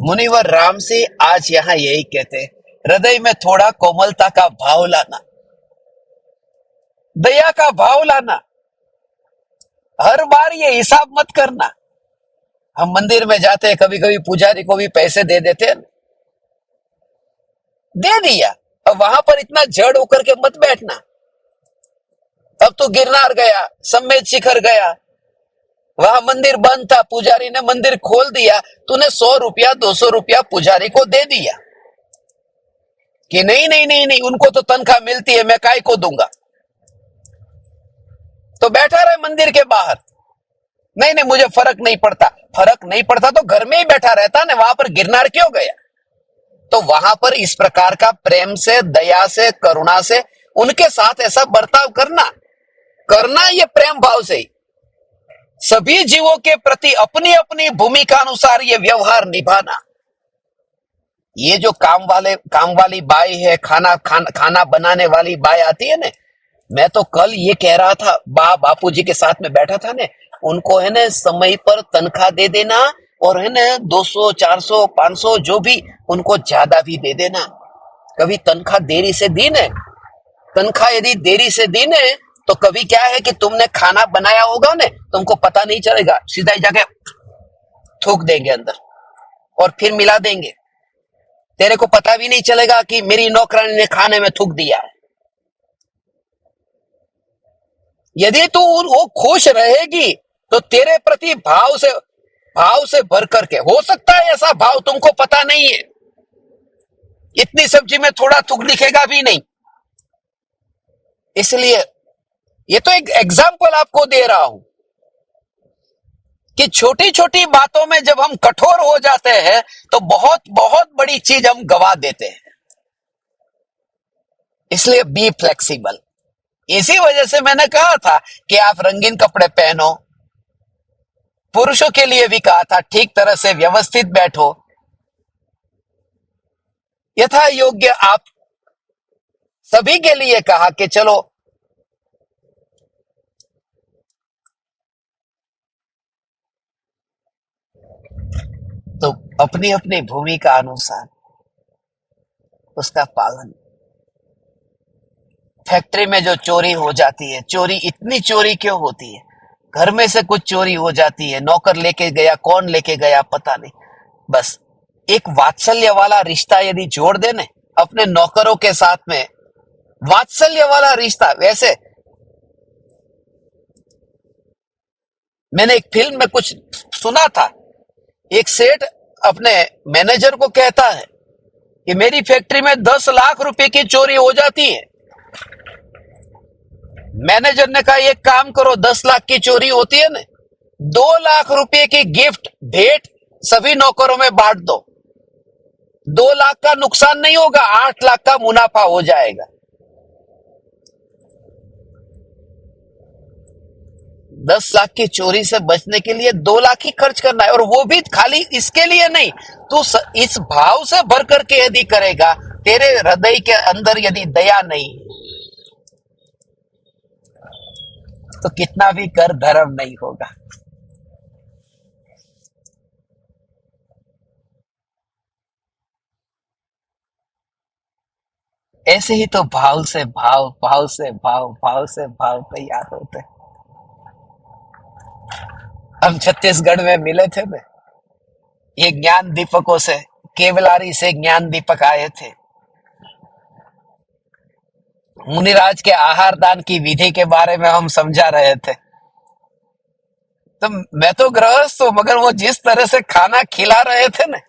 मुनिवर राम से आज यहां यही कहते हैं, हृदय में थोड़ा कोमलता का भाव लाना, दया का भाव लाना। हर बार ये हिसाब मत करना। हम मंदिर में जाते हैं, कभी कभी पुजारी को भी पैसे दे देते हैं, दे दिया, अब वहां पर इतना जड़ होकर के मत बैठना। अब तो गिरनार गया, सम्मेद शिखर गया, वहां मंदिर बंद था, पुजारी ने मंदिर खोल दिया, तूने 100 रुपया 200 रुपया पुजारी को दे दिया कि नहीं नहीं नहीं नहीं, उनको तो तनख्वाह मिलती है, मैं काय को दूंगा। तो बैठा रहे मंदिर के बाहर, नहीं नहीं मुझे फर्क नहीं पड़ता। फर्क नहीं पड़ता तो घर में ही बैठा रहता ना, वहां पर गिरनार क्यों गया? तो वहां पर इस प्रकार का प्रेम से, दया से, करुणा से उनके साथ ऐसा बर्ताव करना। करना ये प्रेम भाव से ही, सभी जीवों के प्रति अपनी अपनी भूमिका अनुसार ये व्यवहार निभाना। ये जो काम वाली बाई है, खाना बनाने वाली बाई आती है ना, मैं तो कल ये कह रहा था, बापू जी के साथ में बैठा था ने, उनको है ना समय पर तनख्वाह दे देना, और है ना 200 400 500 जो भी, उनको ज्यादा भी दे देना। कभी तनख्वाह देरी से दी ने, तनख्वाह यदि देरी से दी ने, तो कभी क्या है कि तुमने खाना बनाया होगा ने, तुमको पता नहीं चलेगा, सीधा ही जाके थूक देंगे अंदर और फिर मिला देंगे। तेरे को पता भी नहीं चलेगा कि मेरी नौकरानी ने खाने में थूक दिया है। यदि तू वो खुश रहेगी तो तेरे प्रति भाव से भर करके, हो सकता है ऐसा भाव तुमको पता नहीं है, इतनी सब्जी में थोड़ा थूक दिखेगा भी नहीं। इसलिए ये तो एक एग्जाम्पल आपको दे रहा हूं कि छोटी छोटी बातों में जब हम कठोर हो जाते हैं तो बहुत बहुत बड़ी चीज हम गवा देते हैं। इसलिए बी फ्लेक्सिबल। इसी वजह से मैंने कहा था कि आप रंगीन कपड़े पहनो, पुरुषों के लिए भी कहा था ठीक तरह से व्यवस्थित बैठो, यथा योग्य आप सभी के लिए कहा कि चलो तो अपनी अपनी भूमिका अनुसार उसका पालन। फैक्ट्री में जो चोरी हो जाती है, चोरी इतनी चोरी क्यों होती है? घर में से कुछ चोरी हो जाती है, नौकर लेके गया, कौन लेके गया पता नहीं, बस एक वात्सल्य वाला रिश्ता यदि जोड़ देने अपने नौकरों के साथ में, वात्सल्य वाला रिश्ता। वैसे मैंने एक फिल्म में कुछ सुना था, एक सेठ अपने मैनेजर को कहता है कि मेरी फैक्ट्री में 10 लाख रुपए की चोरी हो जाती है। मैनेजर ने कहा एक काम करो, 10 लाख की चोरी होती है ना, 2 लाख रुपए की गिफ्ट भेंट सभी नौकरों में बांट दो, 2 लाख का नुकसान नहीं होगा, 8 लाख का मुनाफा हो जाएगा। 10 लाख की चोरी से बचने के लिए 2 लाख ही खर्च करना है, और वो भी खाली इसके लिए नहीं, तू इस भाव से भर करके यदि करेगा, तेरे हृदय के अंदर यदि दया नहीं, तो कितना भी कर धर्म नहीं होगा। ऐसे ही तो भाव से भाव, भाव से भाव, भाव से भाव तैयार होते। हम छत्तीसगढ़ में मिले थे ना, ये ज्ञान दीपकों से, केवलारी से ज्ञान दीपक आए थे, मुनिराज के आहार दान की विधि के बारे में हम समझा रहे थे। तो मैं तो गृहस्थ हूं, मगर वो जिस तरह से खाना खिला रहे थे ना,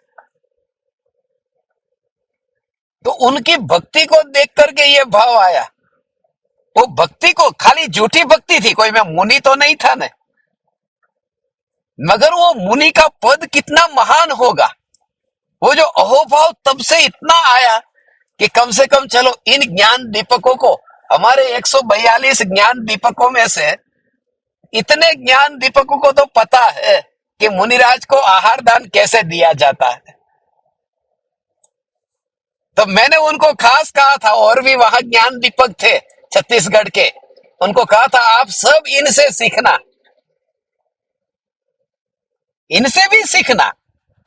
तो उनकी भक्ति को देख करके ये भाव आया। वो भक्ति को, खाली झूठी भक्ति थी, कोई मैं मुनि तो नहीं था ना, मगर वो मुनि का पद कितना महान होगा। वो जो अहोभाव तब से इतना आया कि कम से कम चलो इन ज्ञान दीपकों को, हमारे 142 ज्ञान दीपकों में से इतने ज्ञान दीपकों को तो पता है कि मुनिराज को आहार दान कैसे दिया जाता है। तो मैंने उनको खास कहा था, और भी वहां ज्ञान दीपक थे छत्तीसगढ़ के, उनको कहा था आप सब इनसे सीखना, इनसे भी सीखना।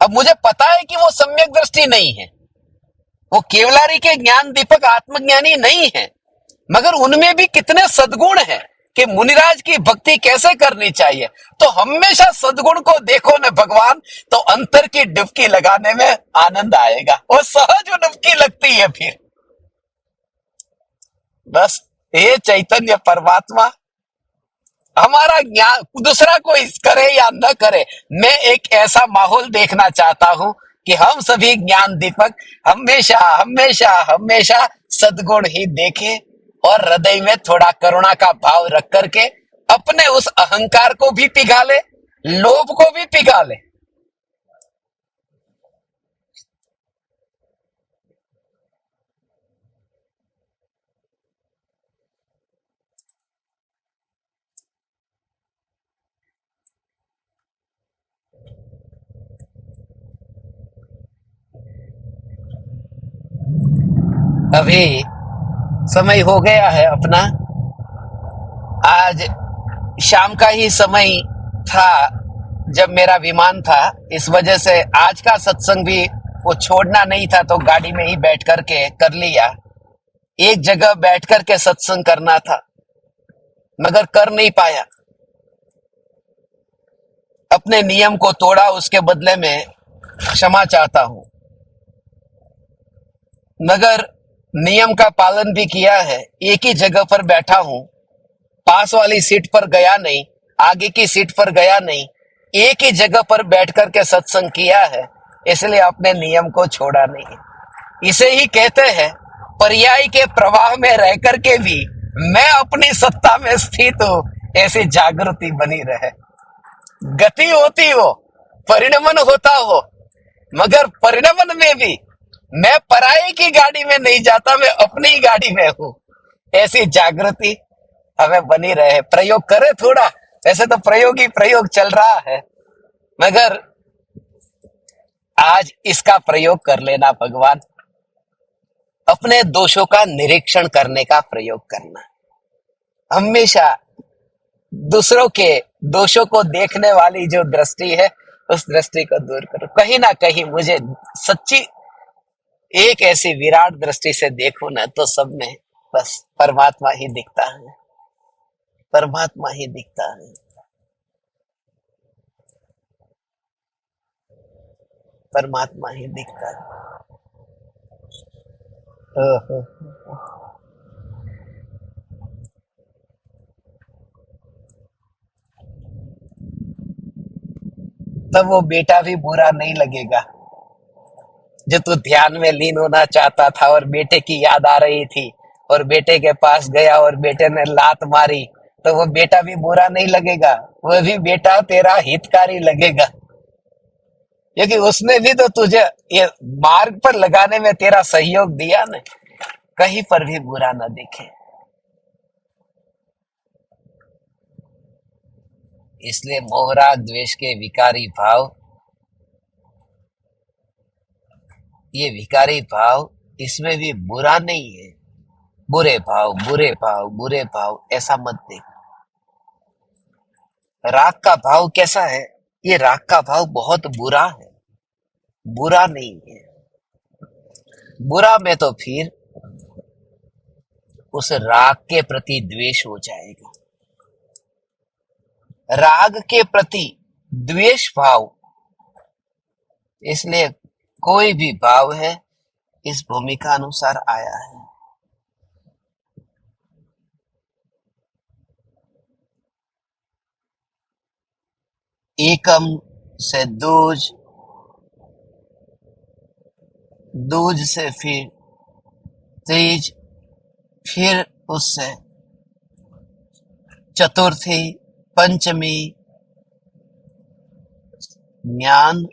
अब मुझे पता है कि वो सम्यक दृष्टि नहीं है, वो केवलारी के ज्ञान दीपक आत्मज्ञानी नहीं है, मगर उनमें भी कितने सद्गुण हैं कि मुनिराज की भक्ति कैसे करनी चाहिए। तो हमेशा सद्गुण को देखो न भगवान, तो अंतर की डुबकी लगाने में आनंद आएगा, वो सहज डुबकी लगती है फिर। बस ये चैतन्य परमात्मा हमारा ज्ञान, दूसरा कोई करे या न करे, मैं एक ऐसा माहौल देखना चाहता हूं कि हम सभी ज्ञान दीपक हमेशा हमेशा हमेशा सद्गुण ही देखें, और हृदय में थोड़ा करुणा का भाव रख करके अपने उस अहंकार को भी पिघा ले, लोभ को भी पिघा ले। अभी समय हो गया है अपना। आज शाम का ही समय था जब मेरा विमान था। इस वजह से आज का सत्संग भी वो छोड़ना नहीं था, तो गाड़ी में ही बैठ करके कर लिया। एक जगह बैठ करके सत्संग करना था, मगर कर नहीं पाया। अपने नियम को तोड़ा, उसके बदले में क्षमा चाहता हूं। मगर नियम का पालन भी किया है। एक ही जगह पर बैठा हूं, पास वाली सीट पर गया नहीं, आगे की सीट पर गया नहीं, एक ही जगह पर बैठ करके सत्संग किया है। इसलिए अपने नियम को छोड़ा नहीं। इसे ही कहते हैं पर्याय के प्रवाह में रह करके भी मैं अपनी सत्ता में स्थित हूं, ऐसी जागृति बनी रहे। गति होती हो, परिणमन होता हो, मगर परिणमन में भी मैं पराये की गाड़ी में नहीं जाता, मैं अपनी ही गाड़ी में हूं। ऐसी जागृति हमें बनी रहे। प्रयोग करें थोड़ा। वैसे तो प्रयोग ही प्रयोग चल रहा है, मगर आज इसका प्रयोग कर लेना भगवान। अपने दोषों का निरीक्षण करने का प्रयोग करना। हमेशा दूसरों के दोषों को देखने वाली जो दृष्टि है, उस दृष्टि को दूर करो। कहीं ना कहीं मुझे सच्ची एक ऐसी विराट दृष्टि से देखो ना, तो सब में बस परमात्मा ही दिखता है। परमात्मा ही दिखता है। परमात्मा ही दिखता है। ओहो। तब वो बेटा भी बुरा नहीं लगेगा जो तू ध्यान में लीन होना चाहता था और बेटे की याद आ रही थी, और बेटे के पास गया और बेटे ने लात मारी, तो वो बेटा भी बुरा नहीं लगेगा। वो भी बेटा तेरा हितकारी लगेगा, क्योंकि उसने भी तो तुझे ये मार्ग पर लगाने में तेरा सहयोग दिया ना। कहीं पर भी बुरा ना दिखे। इसलिए मोहराग द्वेष के विकारी भाव, ये विकारी भाव, इसमें भी बुरा नहीं है। बुरे भाव, बुरे भाव, बुरे भाव ऐसा मत देख। राग का भाव कैसा है? ये राग का भाव बहुत बुरा है, बुरा नहीं है। बुरा में तो फिर उस राग के प्रति द्वेष हो जाएगा। राग के प्रति द्वेष भाव, इसलिए कोई भी भाव है इस भूमिका अनुसार आया है। एकम से दूज, दूज से फिर तीज, फिर उससे चतुर्थी, पंचमी, ज्ञान,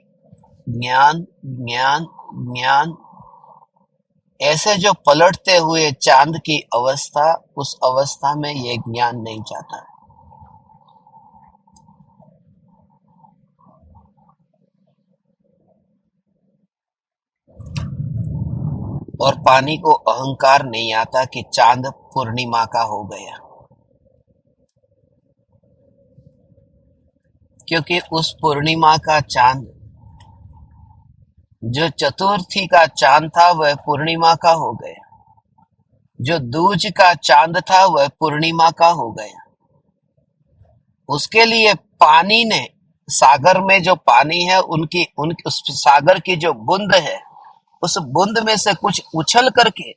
ज्ञान, ज्ञान, ज्ञान, ऐसे जो पलटते हुए चांद की अवस्था, उस अवस्था में ये ज्ञान नहीं जाता। और पानी को अहंकार नहीं आता कि चांद पूर्णिमा का हो गया, क्योंकि उस पूर्णिमा का चांद, जो चतुर्थी का चांद था, वह पूर्णिमा का हो गया। जो दूज का चांद था, वह पूर्णिमा का हो गया। उसके लिए पानी ने, सागर में जो पानी है, उनकी उस सागर की जो बूंद है, उस बूंद में से कुछ उछल करके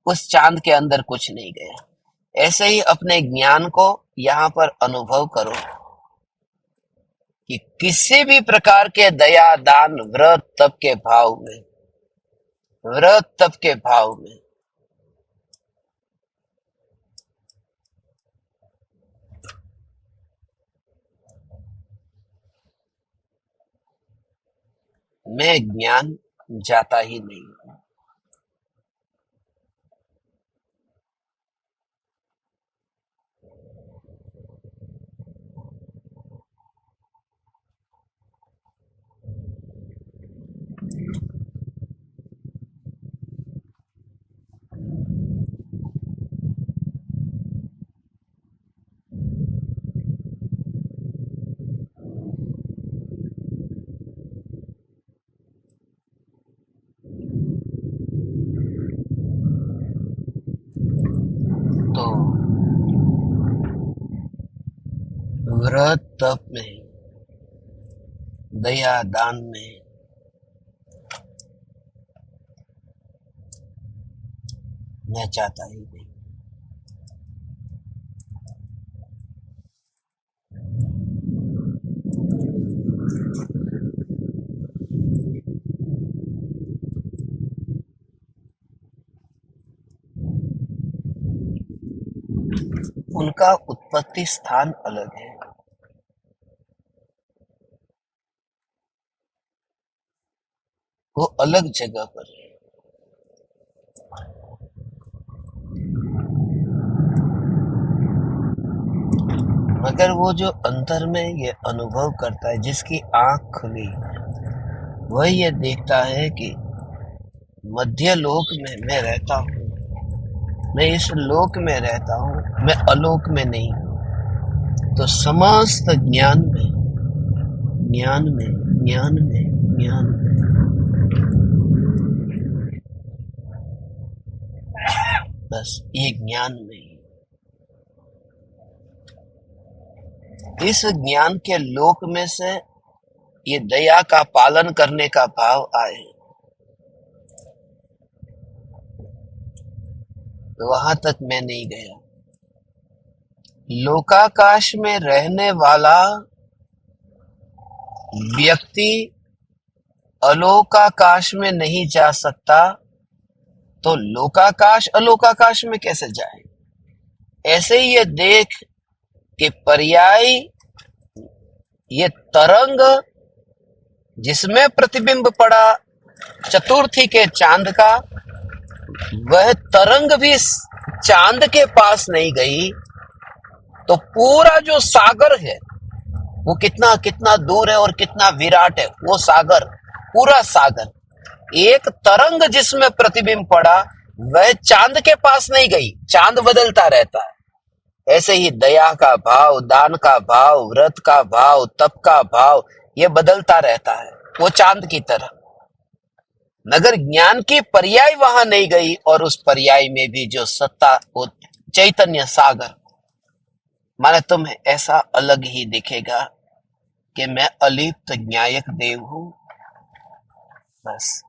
उस चांद के अंदर कुछ नहीं गया। ऐसे ही अपने ज्ञान को यहाँ पर अनुभव करो कि किसी भी प्रकार के दया, दान, व्रत, तप के भाव में, व्रत तप के भाव में मैं ज्ञान जाता ही नहीं। व्रत तप में, दया दान में मैं चाहता ही नहीं। उनका उत्पत्ति स्थान अलग है। वो अलग जगह पर है। मगर वो जो अंतर में ये अनुभव करता है, जिसकी आंख खुली, वह ये देखता है कि मध्य लोक में मैं रहता हूँ, मैं इस लोक में रहता हूँ, मैं अलोक में नहीं हूँ। तो समस्त ज्ञान में, ज्ञान में, ज्ञान में, ज्ञान में, बस ये ज्ञान में, इस ज्ञान के लोक में से ये दया का पालन करने का भाव आए, तो वहां तक मैं नहीं गया। लोकाकाश में रहने वाला व्यक्ति अलोकाकाश में नहीं जा सकता, तो लोकाकाश अलोकाकाश में कैसे जाए? ऐसे ही ये देख कि पर्याय, ये तरंग जिसमें प्रतिबिंब पड़ा चतुर्थी के चांद का, वह तरंग भी चांद के पास नहीं गई, तो पूरा जो सागर है वो कितना कितना दूर है और कितना विराट है वो सागर, पूरा सागर। एक तरंग जिसमें प्रतिबिंब पड़ा वह चांद के पास नहीं गई, चांद बदलता रहता है। ऐसे ही दया का भाव, दान का भाव, व्रत का भाव, तप का भाव, ये बदलता रहता है, वो चांद की तरह। मगर ज्ञान की पर्याय वहां नहीं गई, और उस पर्याय में भी जो सत्ता, वो चैतन्य सागर, माने तुम्हें ऐसा अलग ही दिखेगा कि मैं अलिप्त ज्ञायक देव हूं। बस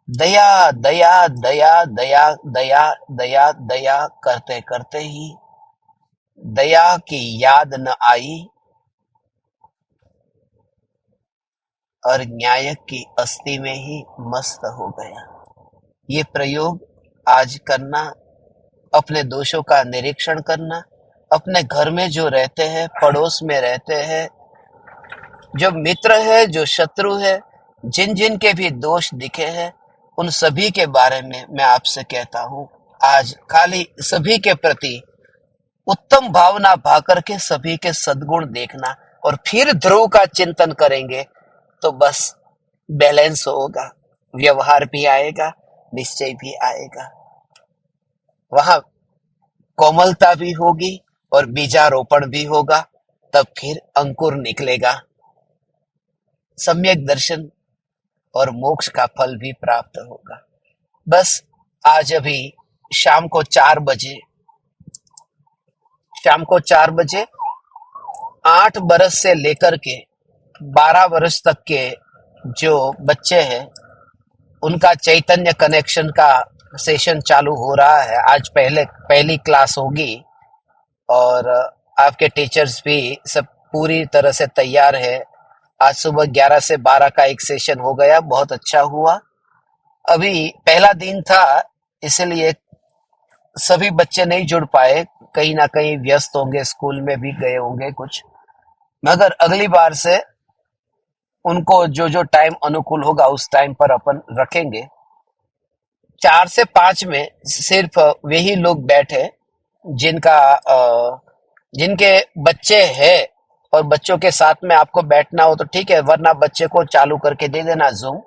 दया दया दया दया दया दया दया करते करते ही दया की याद न आई और न्यायक की अस्थि में ही मस्त हो गया। ये प्रयोग आज करना, अपने दोषों का निरीक्षण करना, अपने घर में जो रहते हैं, पड़ोस में रहते हैं, जो मित्र है, जो शत्रु है, जिन जिन के भी दोष दिखे हैं, उन सभी के बारे में मैं आपसे कहता हूं, आज खाली सभी के प्रति उत्तम भावना भा करके सभी के सद्गुण देखना, और फिर ध्रुव का चिंतन करेंगे तो बस बैलेंस होगा, व्यवहार भी आएगा, निश्चय भी आएगा, वहां कोमलता भी होगी और बीजारोपण भी होगा, तब फिर अंकुर निकलेगा, सम्यक दर्शन और मोक्ष का फल भी प्राप्त होगा। बस आज अभी शाम को 4 बजे 8 बरस से लेकर के 12 वर्ष तक के जो बच्चे हैं, उनका चैतन्य कनेक्शन का सेशन चालू हो रहा है। आज पहली क्लास होगी, और आपके टीचर्स भी सब पूरी तरह से तैयार है। आज सुबह 11 से 12 का एक सेशन हो गया, बहुत अच्छा हुआ। अभी पहला दिन था, इसलिए सभी बच्चे नहीं जुड़ पाए, कहीं ना कहीं व्यस्त होंगे, स्कूल में भी गए होंगे कुछ। मगर अगली बार से उनको जो जो टाइम अनुकूल होगा उस टाइम पर अपन रखेंगे। 4 से 5 में सिर्फ वही लोग बैठे जिनके बच्चे हैं, और बच्चों के साथ में आपको बैठना हो तो ठीक है, वरना बच्चे को चालू करके दे देना जूम,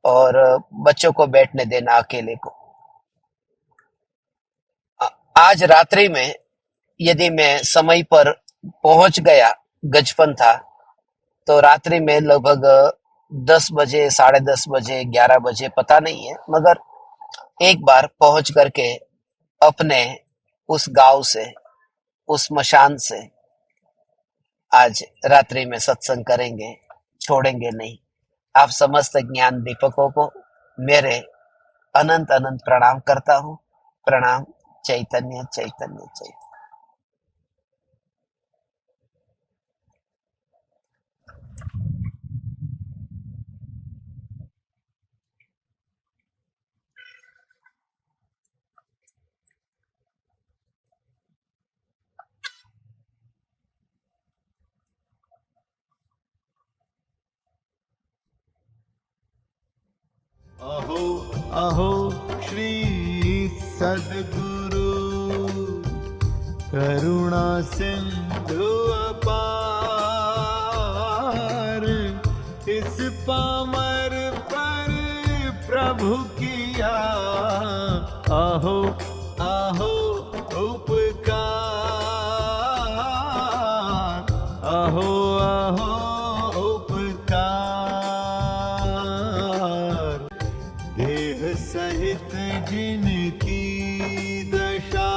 और बच्चों को बैठने देना अकेले को। आज रात्रि में यदि मैं समय पर पहुंच गया, गजपन था, तो रात्रि में लगभग 10 बजे, 10:30 बजे, 11 बजे, पता नहीं है, मगर एक बार पहुंच करके अपने उस गांव से, उस मशान से आज रात्रि में सत्संग करेंगे, छोड़ेंगे नहीं। आप समस्त ज्ञान दीपकों को मेरे अनंत अनंत प्रणाम करता हूँ। प्रणाम। चैतन्य चैतन्य चैतन्य। अहो अहो श्री सद्गुरु करुणा सिंधु अपार, इस पामर पर प्रभु किया अहो अहो उपकार, अहो अहो उपकार। देह सहित जिनकी दशा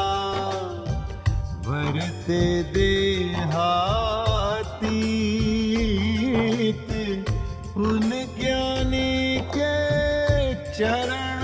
वरते देहातीत, उन ज्ञानी के चरण